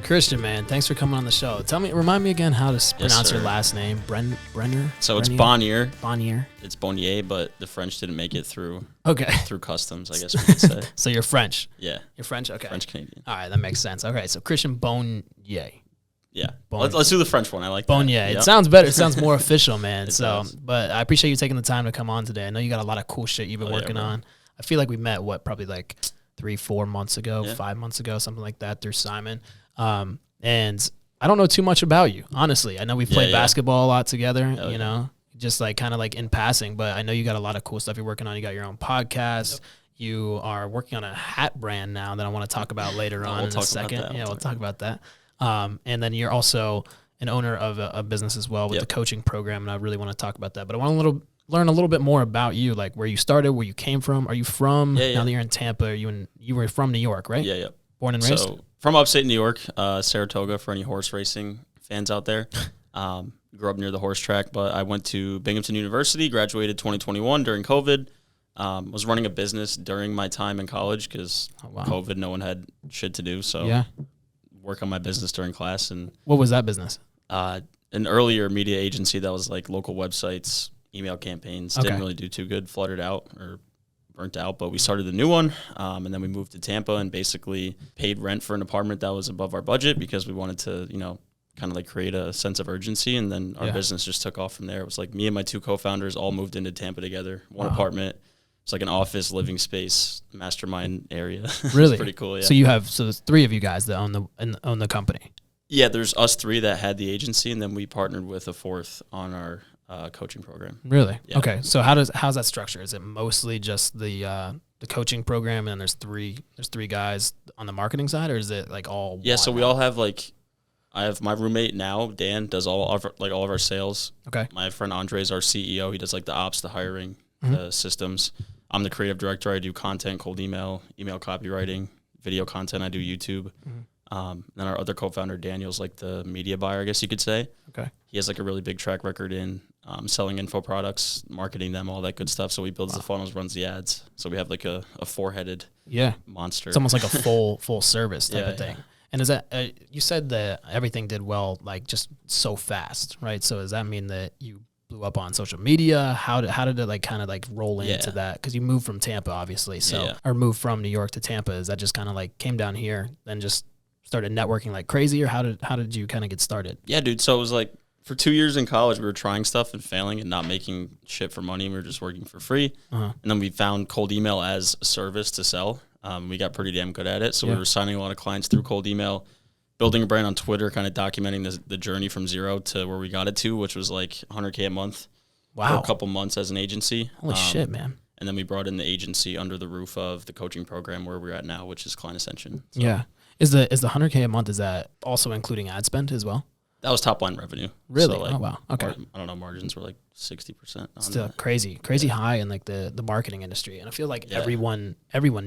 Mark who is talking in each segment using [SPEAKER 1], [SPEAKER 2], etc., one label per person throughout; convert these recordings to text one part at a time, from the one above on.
[SPEAKER 1] Christian, man, thanks for coming on the show. Remind me again how to pronounce your last name. Brenner?
[SPEAKER 2] So it's Bonnier.
[SPEAKER 1] Bonnier.
[SPEAKER 2] It's Bonnier, but the French didn't make it through.
[SPEAKER 1] Okay.
[SPEAKER 2] Through customs, I guess we could say.
[SPEAKER 1] So you're French.
[SPEAKER 2] Yeah.
[SPEAKER 1] You're French. Okay.
[SPEAKER 2] French Canadian.
[SPEAKER 1] All right, that makes sense. Okay, so Christian Bonnier.
[SPEAKER 2] Yeah. Let's do the French one. I like
[SPEAKER 1] Bonnier.
[SPEAKER 2] that.
[SPEAKER 1] It sounds better. It sounds more official, man.
[SPEAKER 2] Does.
[SPEAKER 1] But I appreciate you taking the time to come on today. I know you got a lot of cool shit you've been working on. I feel like we met probably like 3-4 months ago, 5 months ago, something like that through Simon. And I don't know too much about you, honestly. I know we've played basketball a lot together, you know, just like kind of like in passing, but I know you got a lot of cool stuff you're working on. You got your own podcast. Yep. You are working on a hat brand now that I want to talk about later on in a second. We'll talk about that. And then you're also an owner of a business as well with the coaching program, and I really want to talk about that. But I want to learn a little bit more about you, like where you started, where you came from. Are you from, now that you're in Tampa, you were from New York, right?
[SPEAKER 2] Yeah.
[SPEAKER 1] Born and raised?
[SPEAKER 2] So from upstate New York, Saratoga for any horse racing fans out there. Grew up near the horse track, but I went to Binghamton University, graduated 2021 during COVID. Was running a business during my time in college because COVID, no one had shit to do. So work on my business during class. And
[SPEAKER 1] what was that business?
[SPEAKER 2] An earlier media agency that was like local websites, email campaigns. Didn't really do too good, fluttered out or burnt out, but we started a new one, and then we moved to Tampa and basically paid rent for an apartment that was above our budget because we wanted to, kind of like create a sense of urgency, and then our business just took off from there. It was like me and my two co-founders all moved into Tampa together, one apartment. It's like an office, living space, mastermind area.
[SPEAKER 1] Really?
[SPEAKER 2] It's pretty cool, yeah.
[SPEAKER 1] So there's 3 of you guys that own the company.
[SPEAKER 2] Yeah, there's us 3 that had the agency, and then we partnered with a 4th on our coaching program.
[SPEAKER 1] Really?
[SPEAKER 2] Yeah.
[SPEAKER 1] Okay. So how's that structure? Is it mostly just the coaching program, and then there's three guys on the marketing side, or is it like all?
[SPEAKER 2] Yeah. So we all have I have my roommate now, Dan, does all of our sales.
[SPEAKER 1] Okay.
[SPEAKER 2] My friend Andre is our CEO. He does like the ops, the hiring, the systems. I'm the creative director. I do content, cold email copywriting, video content. I do YouTube. Then our other co-founder, Daniel's like the media buyer, I guess you could say. Okay. He has like a really big track record in selling info products, marketing them, all that good stuff. So he builds the funnels, runs the ads. So we have like a 4-headed monster.
[SPEAKER 1] It's almost like a full service type of thing. And is that you said that everything did well, like just so fast, right? So does that mean that you blew up on social media? How did it like kind of like roll into that? Because you moved from Tampa, obviously. So or moved from New York to Tampa. Is that just kind of like came down here, then just started networking like crazy, or how did you kind of get started?
[SPEAKER 2] Yeah, dude. So it was like for 2 years in college, we were trying stuff and failing and not making shit for money. We were just working for free. And then we found cold email as a service to sell. We got pretty damn good at it. So we were signing a lot of clients through cold email, building a brand on Twitter, kind of documenting the journey from zero to where we got it to, which was like $100K a month for a couple months as an agency.
[SPEAKER 1] Holy shit, man.
[SPEAKER 2] And then we brought in the agency under the roof of the coaching program where we're at now, which is Client Ascension. So
[SPEAKER 1] yeah. Is the $100K a month, is that also including ad spend as well?
[SPEAKER 2] That was top line revenue.
[SPEAKER 1] Really?
[SPEAKER 2] So like,
[SPEAKER 1] oh, wow. Okay.
[SPEAKER 2] I don't know, margins were like 60%.
[SPEAKER 1] Still crazy high in like the marketing industry. And I feel like everyone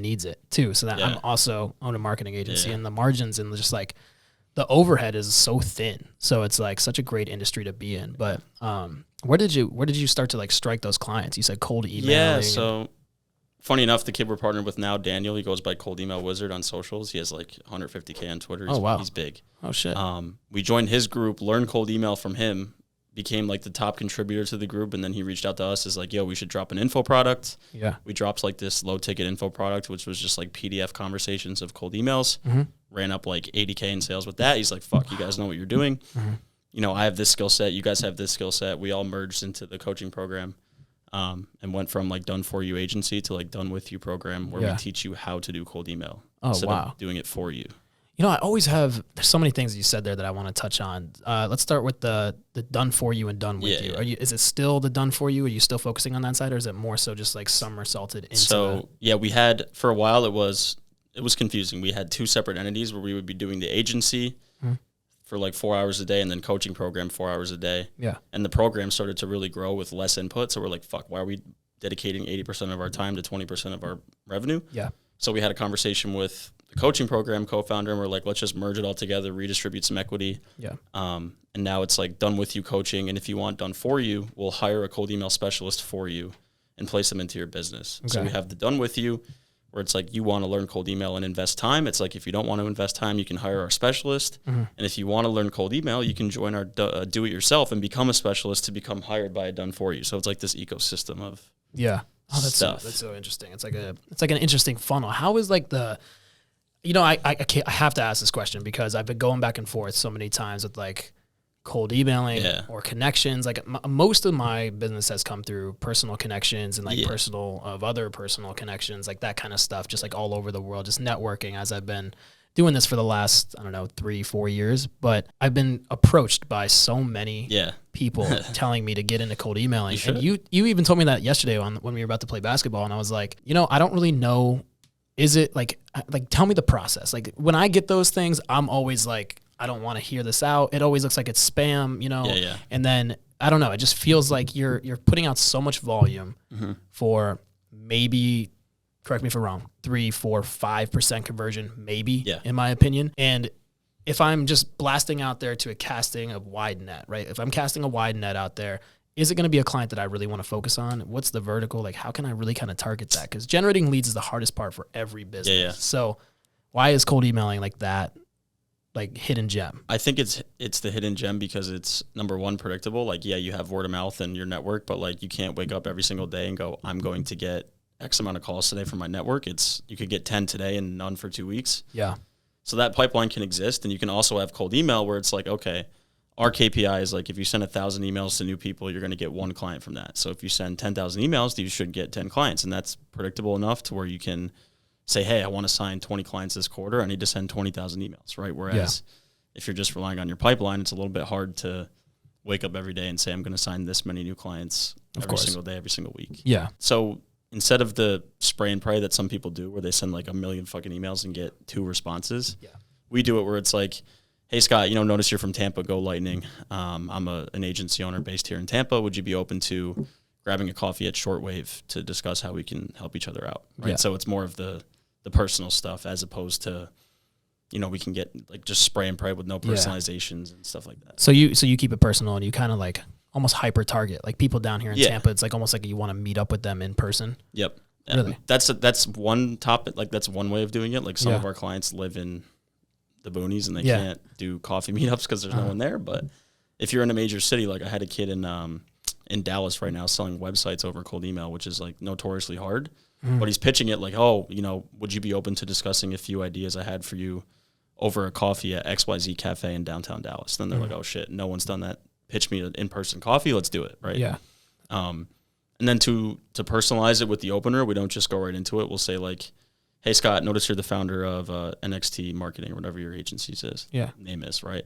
[SPEAKER 1] needs it too. So that I'm also own a marketing agency and the margins and just like the overhead is so thin. So it's like such a great industry to be in. But where did you start to like strike those clients? You said cold email.
[SPEAKER 2] Yeah, so funny enough, the kid we're partnered with now, Daniel, he goes by Cold Email Wizard on socials. He has like 150K on Twitter. He's big.
[SPEAKER 1] Oh, shit.
[SPEAKER 2] We joined his group, learned cold email from him, became like the top contributor to the group, and then he reached out to us as like, yo, we should drop an info product. Yeah. We dropped like this low-ticket info product, which was just like PDF conversations of cold emails. Ran up like 80K in sales with that. He's like, fuck, you guys know what you're doing. I have this skill set. You guys have this skill set. We all merged into the coaching program. And went from like done for you agency to like done with you program where we teach you how to do cold email instead of doing it for you.
[SPEAKER 1] I always have, there's so many things you said there that I want to touch on. Let's start with the done for you and done with you. Is it still the done for you? Are you still focusing on that side, or is it more so just like somersaulted into
[SPEAKER 2] So we had, for a while it was confusing. We had 2 separate entities where we would be doing the agency for like 4 hours a day and then coaching program 4 hours a day. Yeah. And the program started to really grow with less input. So we're like, fuck, why are we dedicating 80% of our time to 20% of our revenue? Yeah. So we had a conversation with the coaching program co-founder and we're like, let's just merge it all together, redistribute some equity. Yeah. And now it's like done with you coaching. And if you want done for you, we'll hire a cold email specialist for you and place them into your business. Okay. So we have the done with you, where it's like you want to learn cold email and invest time. It's like if you don't want to invest time, you can hire our specialist. And if you want to learn cold email, you can join our do-it-yourself and become a specialist to become hired by a done for you. So it's like this ecosystem of
[SPEAKER 1] that's
[SPEAKER 2] stuff.
[SPEAKER 1] That's so interesting. It's like an interesting funnel. How is like the, I have to ask this question because I've been going back and forth so many times with like cold emailing or connections. Like most of my business has come through personal connections and like other personal connections, like that kind of stuff, just like all over the world, just networking as I've been doing this for the last, 3-4 years. But I've been approached by so many people telling me to get into cold emailing. And you even told me that yesterday when we were about to play basketball. And I was like, I don't really know. Is it like tell me the process. Like when I get those things, I'm always like, I don't want to hear this out. It always looks like it's spam, And then I don't know. It just feels like you're putting out so much volume for maybe, correct me if I'm wrong, 3, 4, 5% conversion, maybe, in my opinion. And if I'm just blasting out there to casting a wide net, right? If I'm casting a wide net out there, is it going to be a client that I really want to focus on? What's the vertical? Like, how can I really kind of target that? Because generating leads is the hardest part for every business. So why is cold emailing like that? Like hidden gem?
[SPEAKER 2] I think it's the hidden gem because it's number one, predictable. Like, you have word of mouth and your network, but like you can't wake up every single day and go, I'm going to get X amount of calls today from my network. You could get 10 today and none for 2 weeks.
[SPEAKER 1] Yeah.
[SPEAKER 2] So that pipeline can exist. And you can also have cold email where it's like, okay, our KPI is like if you send 1,000 emails to new people, you're going to get 1 client from that. So if you send 10,000 emails, you should get 10 clients. And that's predictable enough to where you can say, hey, I want to sign 20 clients this quarter. I need to send 20,000 emails, right? Whereas if you're just relying on your pipeline, it's a little bit hard to wake up every day and say, I'm going to sign this many new clients every single day, every single week.
[SPEAKER 1] Yeah.
[SPEAKER 2] So instead of the spray and pray that some people do where they send like 1 million fucking emails and get 2 responses, we do it where it's like, hey, Scott, notice you're from Tampa, go Lightning. I'm an agency owner based here in Tampa. Would you be open to grabbing a coffee at Shortwave to discuss how we can help each other out? Right.
[SPEAKER 1] Yeah.
[SPEAKER 2] So it's more of the personal stuff as opposed to, we can get like just spray and pray with no personalizations and stuff like that.
[SPEAKER 1] So you keep it personal and you kind of like almost hyper target like people down here in Tampa. It's like almost like you want to meet up with them in person.
[SPEAKER 2] Yep.
[SPEAKER 1] Really?
[SPEAKER 2] That's one topic. Like that's one way of doing it. Like some of our clients live in the boonies and they can't do coffee meetups because there's no one there. But if you're in a major city, like I had a kid in Dallas right now selling websites over cold email, which is like notoriously hard. But he's pitching it like, oh, would you be open to discussing a few ideas I had for you over a coffee at XYZ Cafe in downtown Dallas? Then they're like, oh shit, no one's done that. Pitch me an in-person coffee. Let's do it. Right.
[SPEAKER 1] Yeah.
[SPEAKER 2] And then to personalize it with the opener, we don't just go right into it. We'll say like, hey Scott, notice you're the founder of NXT Marketing or whatever your agency's name is, right?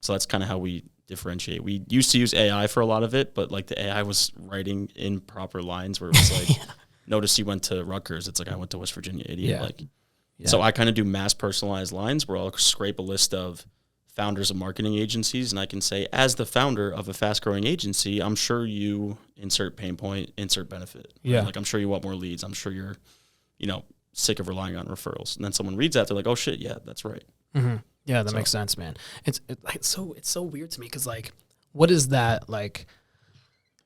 [SPEAKER 2] So that's kind of how we differentiate. We used to use AI for a lot of it, but like the AI was writing improper lines where it was like, notice you went to Rutgers. It's like, I went to West Virginia, idiot. So I kind of do mass personalized lines where I'll scrape a list of founders of marketing agencies and I can say, as the founder of a fast growing agency, I'm sure you insert pain point, insert benefit. Right?
[SPEAKER 1] Yeah.
[SPEAKER 2] Like I'm sure you want more leads. I'm sure you're, sick of relying on referrals. And then someone reads that, they're like, oh shit, yeah, that's right.
[SPEAKER 1] Mm-hmm. Yeah, that makes sense, man. It's so weird to me because like, what is that like?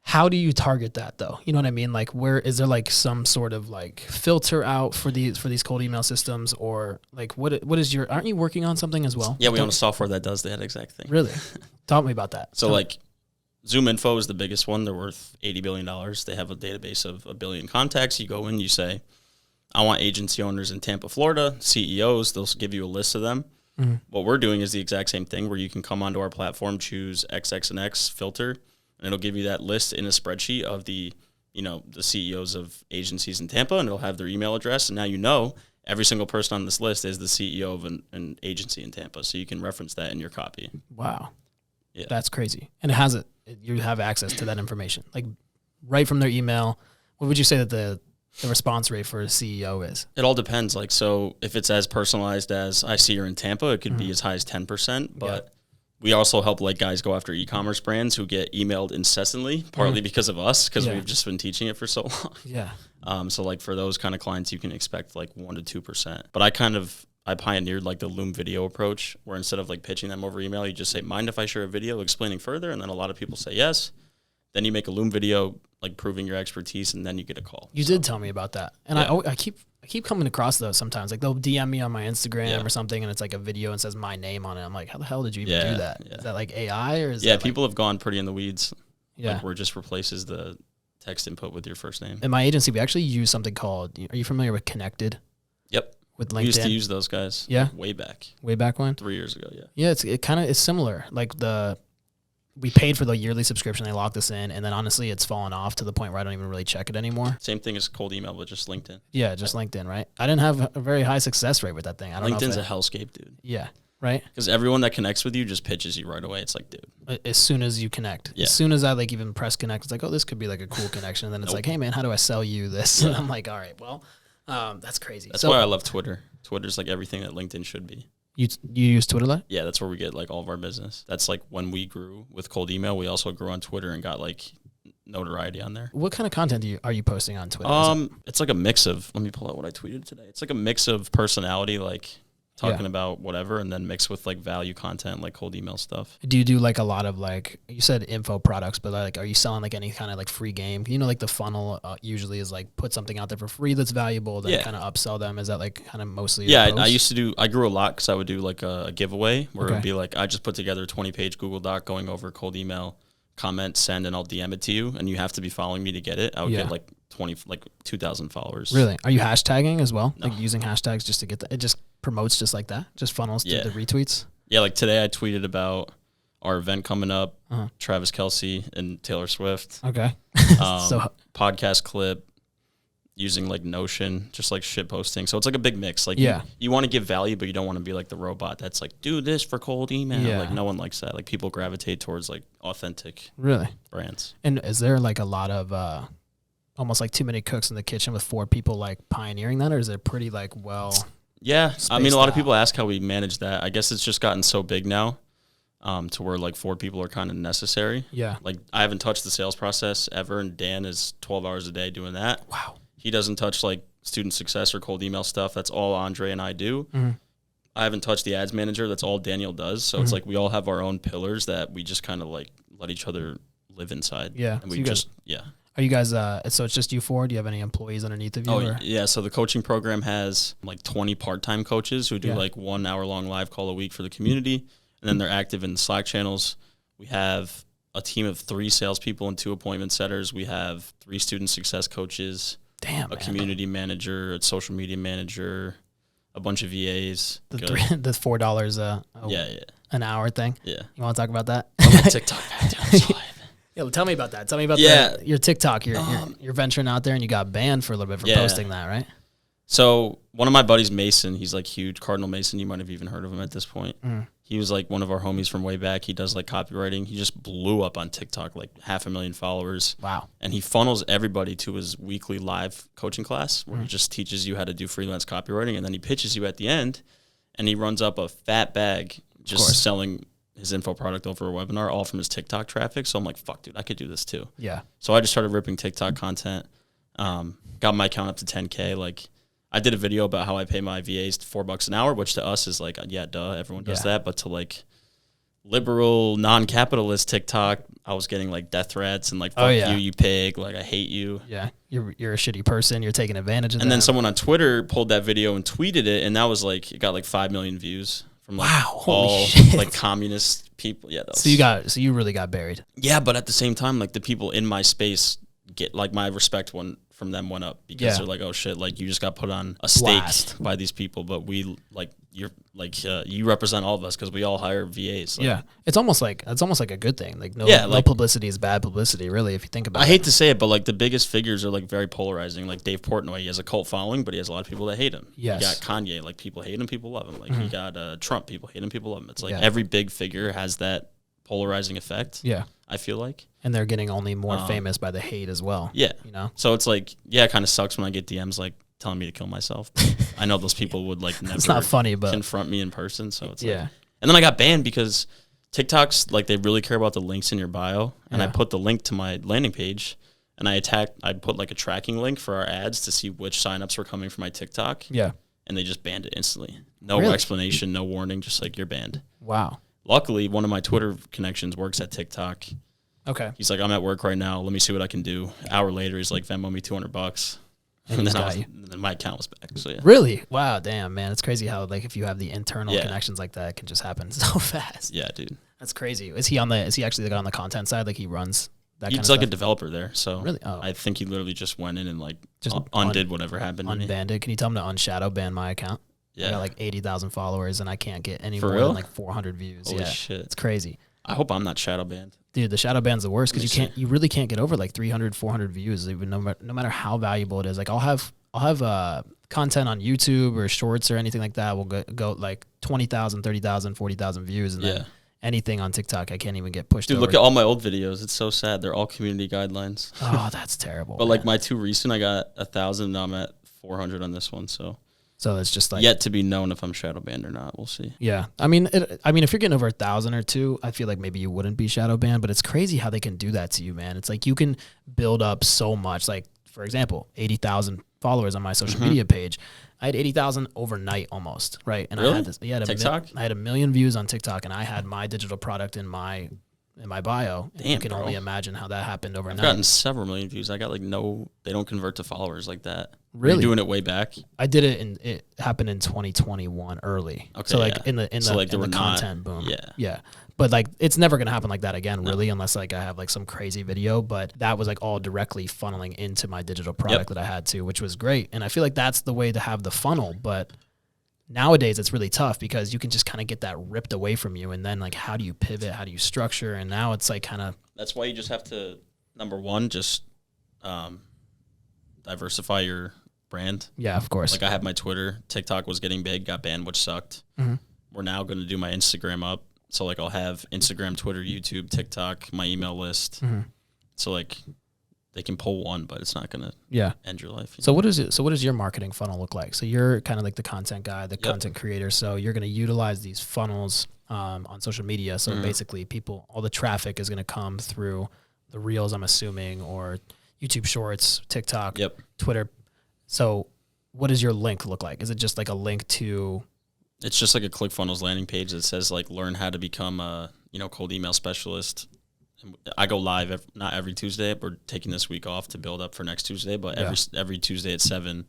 [SPEAKER 1] How do you target that though? You know what I mean? Like, where is there like some sort of like filter out for these cold email systems, or like what is your? Aren't you working on something as well?
[SPEAKER 2] Yeah, we own a software that does that exact thing.
[SPEAKER 1] Really? Talk me about that.
[SPEAKER 2] So like, ZoomInfo is the biggest one. They're worth $80 billion. They have a database of 1 billion contacts. You go in, you say, I want agency owners in Tampa, Florida, CEOs. They'll give you a list of them. Mm-hmm. What we're doing is the exact same thing where you can come onto our platform, choose XX and X filter, and it'll give you that list in a spreadsheet of the CEOs of agencies in Tampa, and it'll have their email address. And now every single person on this list is the CEO of an agency in Tampa, so you can reference that in your copy.
[SPEAKER 1] Wow. Yeah. That's crazy. And you have access to that information, like right from their email. What would you say that the response rate for a CEO is? It
[SPEAKER 2] all depends. Like, so if it's as personalized as I see you're in Tampa, it could be as high as 10%. But we also help like guys go after e-commerce brands who get emailed incessantly, partly because of us, because we've just been teaching it for so long.
[SPEAKER 1] Yeah.
[SPEAKER 2] So like for those kind of clients, you can expect like 1% to 2%. But I pioneered like the Loom video approach, where instead of like pitching them over email, you just say, mind if I share a video explaining further? And then a lot of people say yes. Then you make a Loom video, like proving your expertise, and then you get a call.
[SPEAKER 1] You did tell me about that, and I keep coming across those sometimes. Like they'll DM me on my Instagram or something, and it's like a video and says my name on it. I'm like, how the hell did you even do that? Is that like AI or is that
[SPEAKER 2] people have gone pretty in the weeds. Yeah, like where it just replaces the text input with your first name.
[SPEAKER 1] In my agency, we actually use something called. Are you familiar with Connected?
[SPEAKER 2] Yep.
[SPEAKER 1] With LinkedIn,
[SPEAKER 2] we used to use those guys.
[SPEAKER 1] Yeah,
[SPEAKER 2] like
[SPEAKER 1] way back when.
[SPEAKER 2] 3 years ago. Yeah.
[SPEAKER 1] Yeah, it kind of is similar. Like we paid for the yearly subscription. They locked us in, and then honestly, it's fallen off to the point where I don't even really check it anymore.
[SPEAKER 2] Same thing as cold email, but just LinkedIn.
[SPEAKER 1] Yeah, just LinkedIn, right? I didn't have a very high success rate with that thing. I don't know.
[SPEAKER 2] LinkedIn's a hellscape, dude.
[SPEAKER 1] Yeah, right?
[SPEAKER 2] Because everyone that connects with you just pitches you right away. It's like, dude.
[SPEAKER 1] As soon as you connect. Yeah. As soon as I like even press connect, it's like, oh, this could be like a cool connection. And then it's like, hey, man, how do I sell you this? And I'm like, all right, well, that's crazy.
[SPEAKER 2] That's why I love Twitter. Twitter's like everything that LinkedIn should be.
[SPEAKER 1] You use Twitter a lot?
[SPEAKER 2] Yeah, that's where we get like all of our business. That's like when we grew with cold email, we also grew on Twitter and got like notoriety on there.
[SPEAKER 1] What kind of content are you posting on Twitter?
[SPEAKER 2] It's like a mix of, let me pull out what I tweeted today. It's like a mix of personality, like talking about whatever, and then mixed with like value content, like cold email stuff.
[SPEAKER 1] Do you do like a lot of like, you said info products, but like, are you selling like any kind of like free game? You know, like the funnel usually is like put something out there for free that's valuable, then kind of upsell them. Is that like kind of mostly?
[SPEAKER 2] Yeah, I grew a lot because I would do like a giveaway where it would be like, I just put together a 20-page Google Doc going over cold email, comment, send, and I'll DM it to you, and you have to be following me to get it. I would get like 2,000 followers.
[SPEAKER 1] Really? Are you hashtagging as well? No. Like using hashtags just to get that? It just promotes just like that? Just funnels to the retweets?
[SPEAKER 2] Yeah, like today I tweeted about our event coming up, Travis Kelce and Taylor Swift.
[SPEAKER 1] Okay.
[SPEAKER 2] So podcast clip, using like Notion, just like shit posting. So it's like a big mix. Like you want to give value, but you don't want to be like the robot that's like, do this for cold email. Yeah. Like no one likes that. Like people gravitate towards like authentic brands.
[SPEAKER 1] And is there like a lot of almost like too many cooks in the kitchen with 4 people like pioneering that, or is it pretty like
[SPEAKER 2] Yeah, I mean, a lot of people ask how we manage that. I guess it's just gotten so big now to where like 4 people are kind of necessary.
[SPEAKER 1] Yeah.
[SPEAKER 2] Like I haven't touched the sales process ever, and Dan is 12 hours a day doing that.
[SPEAKER 1] Wow.
[SPEAKER 2] He doesn't touch like student success or cold email stuff. That's all Andre and I do. Mm-hmm. I haven't touched the ads manager. That's all Daniel does. So it's like we all have our own pillars that we just kind of like let each other live inside.
[SPEAKER 1] Yeah.
[SPEAKER 2] And we
[SPEAKER 1] Are you guys, so it's just you 4? Do you have any employees underneath of you?
[SPEAKER 2] Oh, yeah. So the coaching program has like 20 part-time coaches who do like 1 hour-long live call a week for the community. And then they're active in the Slack channels. We have a team of 3 salespeople and 2 appointment setters. We have 3 student success coaches.
[SPEAKER 1] Damn,
[SPEAKER 2] community manager, a social media manager, a bunch of VAs.
[SPEAKER 1] The $4 an hour thing?
[SPEAKER 2] Yeah.
[SPEAKER 1] You want to talk about that?
[SPEAKER 2] I'm on TikTok.
[SPEAKER 1] Yeah, tell me about that. Tell me about your TikTok. You're venturing out there, and you got banned for a little bit for posting that, right?
[SPEAKER 2] So one of my buddies, Mason, he's like huge, Cardinal Mason. You might have even heard of him at this point. Mm. He was like one of our homies from way back. He does like copywriting. He just blew up on TikTok, like 500,000 followers.
[SPEAKER 1] Wow.
[SPEAKER 2] And he funnels everybody to his weekly live coaching class where he just teaches you how to do freelance copywriting. And then he pitches you at the end, and he runs up a fat bag just selling his info product over a webinar, all from his TikTok traffic. So I'm like, fuck, dude, I could do this too.
[SPEAKER 1] Yeah.
[SPEAKER 2] So I just started ripping TikTok content, got my account up to 10K. Like I did a video about how I pay my VAs $4 an hour, which to us is like, yeah, duh, everyone does that. But to like liberal, non-capitalist TikTok, I was getting like death threats and like, fuck you pig. Like, I hate you.
[SPEAKER 1] Yeah. You're a shitty person. You're taking advantage of that.
[SPEAKER 2] And then someone on Twitter pulled that video and tweeted it. And that was like, it got like 5 million views from like all like communist people. Yeah.
[SPEAKER 1] So you really got buried.
[SPEAKER 2] Yeah. But at the same time, like the people in my space get like my respect from them went up because they're like, oh shit, like you just got put on a stake by these people, but we like you're like you represent all of us because we all hire VAs. Like,
[SPEAKER 1] yeah, it's almost like a good thing. Like no publicity is bad publicity, really, if you think about it.
[SPEAKER 2] I hate to say it, but like the biggest figures are like very polarizing. Like Dave Portnoy, he has a cult following, but he has a lot of people that hate him.
[SPEAKER 1] Yes.
[SPEAKER 2] You got Kanye, like people hate him, people love him. Like you got Trump, people hate him, people love him. It's like every big figure has that polarizing effect.
[SPEAKER 1] Yeah.
[SPEAKER 2] I feel like.
[SPEAKER 1] And they're getting only more famous by the hate as well.
[SPEAKER 2] Yeah.
[SPEAKER 1] You know?
[SPEAKER 2] So it's like, it kind of sucks when I get DMs like telling me to kill myself. I know those people would like never
[SPEAKER 1] it's not funny, but
[SPEAKER 2] confront me in person. So it's like, and then I got banned because TikTok's like, they really care about the links in your bio. And I put the link to my landing page and I put like a tracking link for our ads to see which signups were coming from my TikTok.
[SPEAKER 1] Yeah.
[SPEAKER 2] And they just banned it instantly. No explanation, no warning, just like you're banned.
[SPEAKER 1] Wow.
[SPEAKER 2] Luckily, one of my Twitter connections works at TikTok.
[SPEAKER 1] Okay.
[SPEAKER 2] He's like, I'm at work right now. Let me see what I can do. An hour later, he's like, Venmo me $200.
[SPEAKER 1] And
[SPEAKER 2] then my account was back. So yeah.
[SPEAKER 1] Really? Wow, damn, man. It's crazy how like if you have the internal connections like that, it can just happen so fast.
[SPEAKER 2] Yeah, dude.
[SPEAKER 1] That's crazy. Is he actually like on the content side? Like he runs that
[SPEAKER 2] He's
[SPEAKER 1] kind of
[SPEAKER 2] like
[SPEAKER 1] stuff?
[SPEAKER 2] a developer there. So
[SPEAKER 1] really? Oh.
[SPEAKER 2] I think he literally just went in and like just undid whatever happened.
[SPEAKER 1] Unbanned it. Can you tell him to unshadow ban my account?
[SPEAKER 2] Yeah.
[SPEAKER 1] I got like 80,000 followers and I can't get any
[SPEAKER 2] For
[SPEAKER 1] more
[SPEAKER 2] real?
[SPEAKER 1] than like 400 views.
[SPEAKER 2] Holy
[SPEAKER 1] yeah.
[SPEAKER 2] shit.
[SPEAKER 1] It's crazy.
[SPEAKER 2] I hope I'm not shadow banned.
[SPEAKER 1] Dude, the shadow ban's the worst because you really can't get over like 300, 400 views, even no matter how valuable it is. Like I'll have content on YouTube or shorts or anything like that will go like 20,000, 30,000, 40,000 views, and then anything on TikTok I can't even get pushed.
[SPEAKER 2] Dude, look at all my old videos. It's so sad. They're all community guidelines.
[SPEAKER 1] Oh, that's terrible.
[SPEAKER 2] But like my two recent, I got 1,000. Now I'm at 400 on this one. So
[SPEAKER 1] it's just like
[SPEAKER 2] yet to be known if I'm shadow banned or not. We'll see.
[SPEAKER 1] Yeah, I mean, if you're getting over 1,000 or 2, I feel like maybe you wouldn't be shadow banned. But it's crazy how they can do that to you, man. It's like you can build up so much. Like for example, 80,000 followers on my social media page. I had 80,000 overnight almost, right? And
[SPEAKER 2] really?
[SPEAKER 1] I had this. Yeah,
[SPEAKER 2] TikTok.
[SPEAKER 1] I had 1 million views on TikTok, and I had my digital product in my bio.
[SPEAKER 2] Damn,
[SPEAKER 1] you can
[SPEAKER 2] bro.
[SPEAKER 1] only imagine how that happened overnight.
[SPEAKER 2] I've gotten several million views. I got like they don't convert to followers like that.
[SPEAKER 1] Really?
[SPEAKER 2] You're doing it way back.
[SPEAKER 1] I did it, and it happened in 2021 early.
[SPEAKER 2] Okay,
[SPEAKER 1] so like in the
[SPEAKER 2] were
[SPEAKER 1] content boom.
[SPEAKER 2] Yeah,
[SPEAKER 1] yeah. But like it's never gonna happen like that again, really, unless like I have like some crazy video. But that was like all directly funneling into my digital product that I had to, which was great. And I feel like that's the way to have the funnel. But nowadays it's really tough because you can just kind of get that ripped away from you, and then like how do you pivot? How do you structure? And now it's like kind of
[SPEAKER 2] that's why you just have to number one just diversify your brand.
[SPEAKER 1] Yeah, of course.
[SPEAKER 2] Like I have my Twitter, TikTok was getting big, got banned, which sucked. Mm-hmm. We're now going to do my Instagram up. So like I'll have Instagram, Twitter, YouTube, TikTok, my email list. Mm-hmm. So like they can pull one, but it's not going to end your life.
[SPEAKER 1] So what is it? So what does your marketing funnel look like? So you're kind of like the content guy, the content creator. So you're going to utilize these funnels on social media. So basically all the traffic is going to come through the Reels, I'm assuming, or YouTube Shorts, TikTok, Twitter. So what does your link look like? Is it just like a link to...
[SPEAKER 2] It's just like a ClickFunnels landing page that says like learn how to become a cold email specialist. I go live not every Tuesday. We're taking this week off to build up for next Tuesday, but every Tuesday at 7,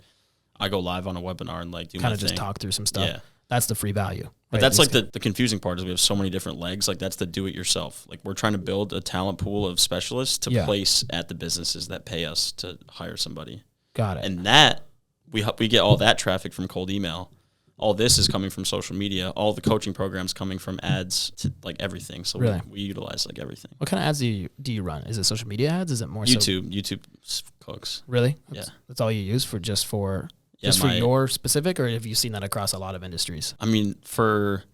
[SPEAKER 2] I go live on a webinar and like do
[SPEAKER 1] kind
[SPEAKER 2] my
[SPEAKER 1] of just
[SPEAKER 2] thing.
[SPEAKER 1] talk through some stuff. Yeah. That's the free value. Right?
[SPEAKER 2] But that's like the confusing part is we have so many different legs. Like that's the do it yourself. Like we're trying to build a talent pool of specialists to place at the businesses that pay us to hire somebody.
[SPEAKER 1] Got it.
[SPEAKER 2] And that we get all that traffic from cold email. All this is coming from social media. All the coaching programs coming from ads to like everything. So really? we utilize like everything.
[SPEAKER 1] What kind of ads do you run? Is it social media ads? Is it more
[SPEAKER 2] YouTube cooks?
[SPEAKER 1] Really? That's all you use for your specific, or have you seen that across a lot of industries?
[SPEAKER 2] I mean, for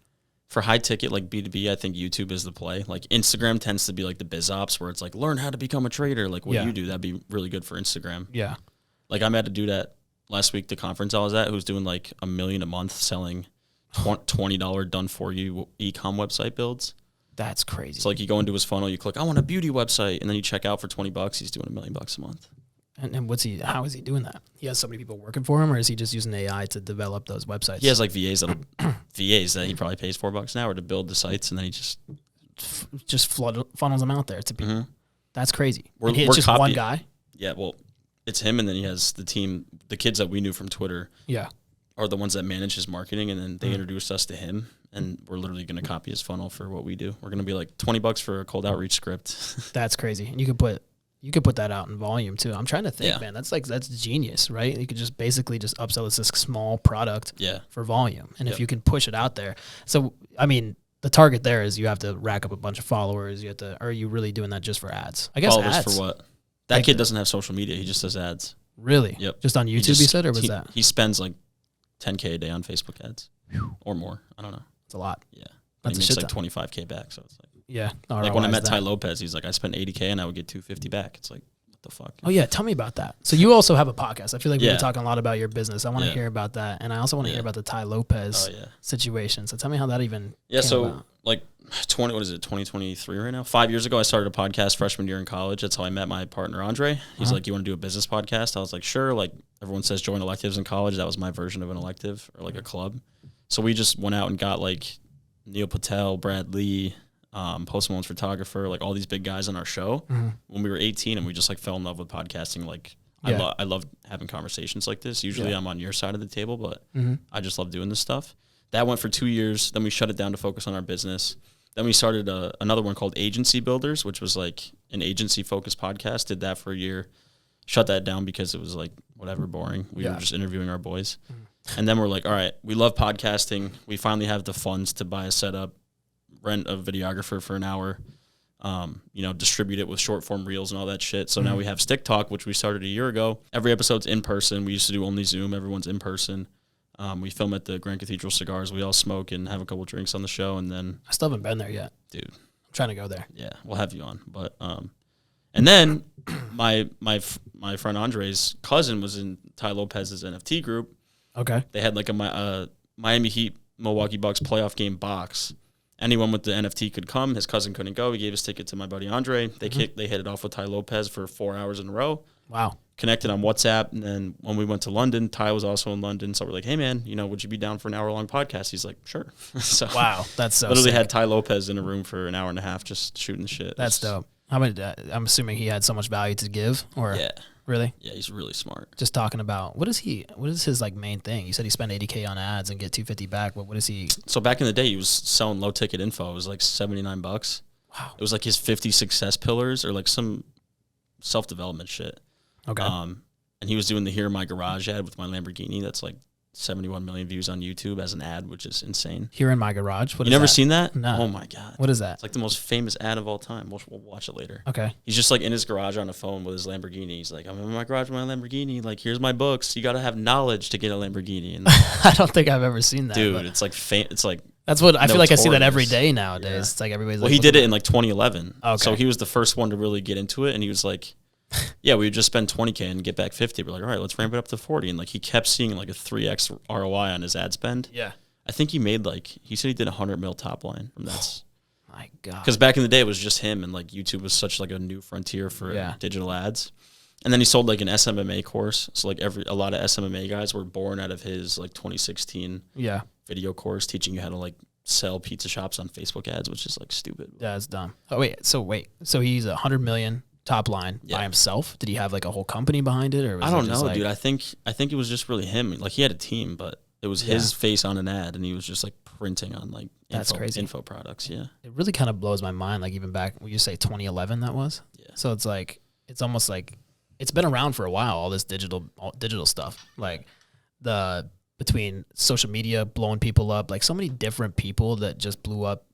[SPEAKER 2] high ticket like B2B, I think YouTube is the play. Like Instagram tends to be like the biz ops where it's like learn how to become a trader. Like what you do, that'd be really good for Instagram.
[SPEAKER 1] Yeah.
[SPEAKER 2] Like I met a dude at last week, the conference I was at, who's doing like $1 million a month selling $20 done for you e-com website builds.
[SPEAKER 1] That's crazy.
[SPEAKER 2] So like you go into his funnel, you click, I want a beauty website, and then you check out for $20. He's doing $1 million a month.
[SPEAKER 1] And how is he doing that? He has so many people working for him, or is he just using AI to develop those websites?
[SPEAKER 2] He has like VAs that he probably pays $4 an hour to build the sites, and then he
[SPEAKER 1] just funnels them out there to people. Mm-hmm. That's crazy.
[SPEAKER 2] It's
[SPEAKER 1] just one guy.
[SPEAKER 2] Yeah, well, it's him, and then he has the team. The kids that we knew from Twitter, are the ones that manage his marketing, and then they introduced us to him, and we're literally going to copy his funnel for what we do. We're going to be like $20 for a cold outreach script.
[SPEAKER 1] That's crazy, and you could put that out in volume too. I'm trying to think, man. That's genius, right? You could just basically just upsell this small product for volume, and if you can push it out there. So I mean, the target there is you have to rack up a bunch of followers. Or are you really doing that just for ads? I guess
[SPEAKER 2] followers
[SPEAKER 1] ads
[SPEAKER 2] for what? That kid doesn't have social media. He just does ads.
[SPEAKER 1] Really?
[SPEAKER 2] Yep.
[SPEAKER 1] Just on YouTube, you said, or was that?
[SPEAKER 2] He spends like $10K a day on Facebook ads or more. I don't know.
[SPEAKER 1] It's a lot.
[SPEAKER 2] Yeah.
[SPEAKER 1] That's
[SPEAKER 2] he makes like $25K back. So it's like,
[SPEAKER 1] like
[SPEAKER 2] when I met Ty Lopez, he's like, I spent $80K and I would get $250 back. It's like, what the fuck?
[SPEAKER 1] Oh yeah. Tell me about that. So you also have a podcast. I feel like we've been talking a lot about your business. I want to hear about that. And I also want to hear about the Ty Lopez situation. So tell me how that even came about.
[SPEAKER 2] Like 2023 right now? 5 years ago, I started a podcast freshman year in college. That's how I met my partner, Andre. He's like, you want to do a business podcast? I was like, sure. Like everyone says join electives in college. That was my version of an elective or like a club. So we just went out and got like Neil Patel, Brad Lee, Post Malone's photographer, like all these big guys on our show when we were 18, and we just like fell in love with podcasting like I love having conversations like this. Usually I'm on your side of the table, but I just love doing this stuff. That went for 2 years. Then we shut it down to focus on our business. Then we started another one called Agency Builders, which was like an agency-focused podcast. Did that for a year. Shut that down because it was like, whatever, boring. We were just interviewing our boys. And then we're like, all right, we love podcasting. We finally have the funds to buy a setup, rent a videographer for an hour, distribute it with short form reels and all that shit. So now we have Stick Talk, which we started a year ago. Every episode's in person. We used to do only Zoom. Everyone's in person. We film at the Grand Cathedral Cigars. We all smoke and have a couple drinks on the show. And then
[SPEAKER 1] I still haven't been there yet.
[SPEAKER 2] Dude. I'm
[SPEAKER 1] trying to go there.
[SPEAKER 2] Yeah, we'll have you on. But and then my friend Andre's cousin was in Ty Lopez's NFT group.
[SPEAKER 1] Okay.
[SPEAKER 2] They had like a Miami Heat Milwaukee Bucks playoff game box. Anyone with the NFT could come. His cousin couldn't go. He gave his ticket to my buddy Andre. They hit it off with Ty Lopez for 4 hours in a row.
[SPEAKER 1] Wow.
[SPEAKER 2] Connected on WhatsApp. And then when we went to London, Ty was also in London. So we're like, hey, man, would you be down for an hour-long podcast? He's like, sure. So
[SPEAKER 1] wow. That's so
[SPEAKER 2] literally
[SPEAKER 1] sick.
[SPEAKER 2] had Ty Lopez in a room for an hour and a half just shooting the shit.
[SPEAKER 1] That's dope. How many? I'm assuming he had so much value to give, or
[SPEAKER 2] yeah,
[SPEAKER 1] really?
[SPEAKER 2] Yeah, he's really smart.
[SPEAKER 1] Just talking about what is his like main thing? You said he spent $80K on ads and get $250 back, but what is he?
[SPEAKER 2] So back in the day, he was selling low ticket info. It was like $79.
[SPEAKER 1] Wow.
[SPEAKER 2] It was like his 50 success pillars or like some self development shit.
[SPEAKER 1] Okay.
[SPEAKER 2] And he was doing the Here in My Garage ad with my Lamborghini. That's like 71 million views on YouTube as an ad, which is insane.
[SPEAKER 1] Here in My Garage?
[SPEAKER 2] You never seen that?
[SPEAKER 1] No.
[SPEAKER 2] Oh my God.
[SPEAKER 1] What is that?
[SPEAKER 2] It's like the most famous ad of all time. We'll watch it later.
[SPEAKER 1] Okay.
[SPEAKER 2] He's just like in his garage on a phone with his Lamborghini. He's like, I'm in my garage with my Lamborghini. Like, here's my books. You got to have knowledge to get a Lamborghini. And
[SPEAKER 1] I don't think I've ever seen that.
[SPEAKER 2] Dude, it's like it's like
[SPEAKER 1] that's what I feel like I see that every day nowadays.
[SPEAKER 2] Yeah.
[SPEAKER 1] It's like everybody's
[SPEAKER 2] well,
[SPEAKER 1] like,
[SPEAKER 2] he did it in like 2011.
[SPEAKER 1] Okay.
[SPEAKER 2] So he was the first one to really get into it. And he was like, yeah, we would just spend 20K and get back 50. We're like, all right, let's ramp it up to 40. And like he kept seeing like a 3x ROI on his ad spend.
[SPEAKER 1] Yeah.
[SPEAKER 2] I think he made he said he did 100 mil top line from that.
[SPEAKER 1] My God.
[SPEAKER 2] Because back in the day, it was just him, and like YouTube was such like a new frontier for digital ads. And then he sold like an SMMA course. So like a lot of SMMA guys were born out of his like 2016 video course teaching you how to like sell pizza shops on Facebook ads, which is like stupid.
[SPEAKER 1] Yeah, it's dumb. Oh wait, so he's 100 million top line by himself? Did he have like a whole company behind it, or was
[SPEAKER 2] I don't
[SPEAKER 1] it just
[SPEAKER 2] know,
[SPEAKER 1] like,
[SPEAKER 2] dude. I think it was just really him. Like he had a team, but it was his face on an ad, and he was just like printing on like info products. Yeah,
[SPEAKER 1] it really kind of blows my mind. Like even back, when you say 2011, that was. Yeah. So it's like it's almost like it's been around for a while. All this digital stuff, like between social media blowing people up, like so many different people that just blew up.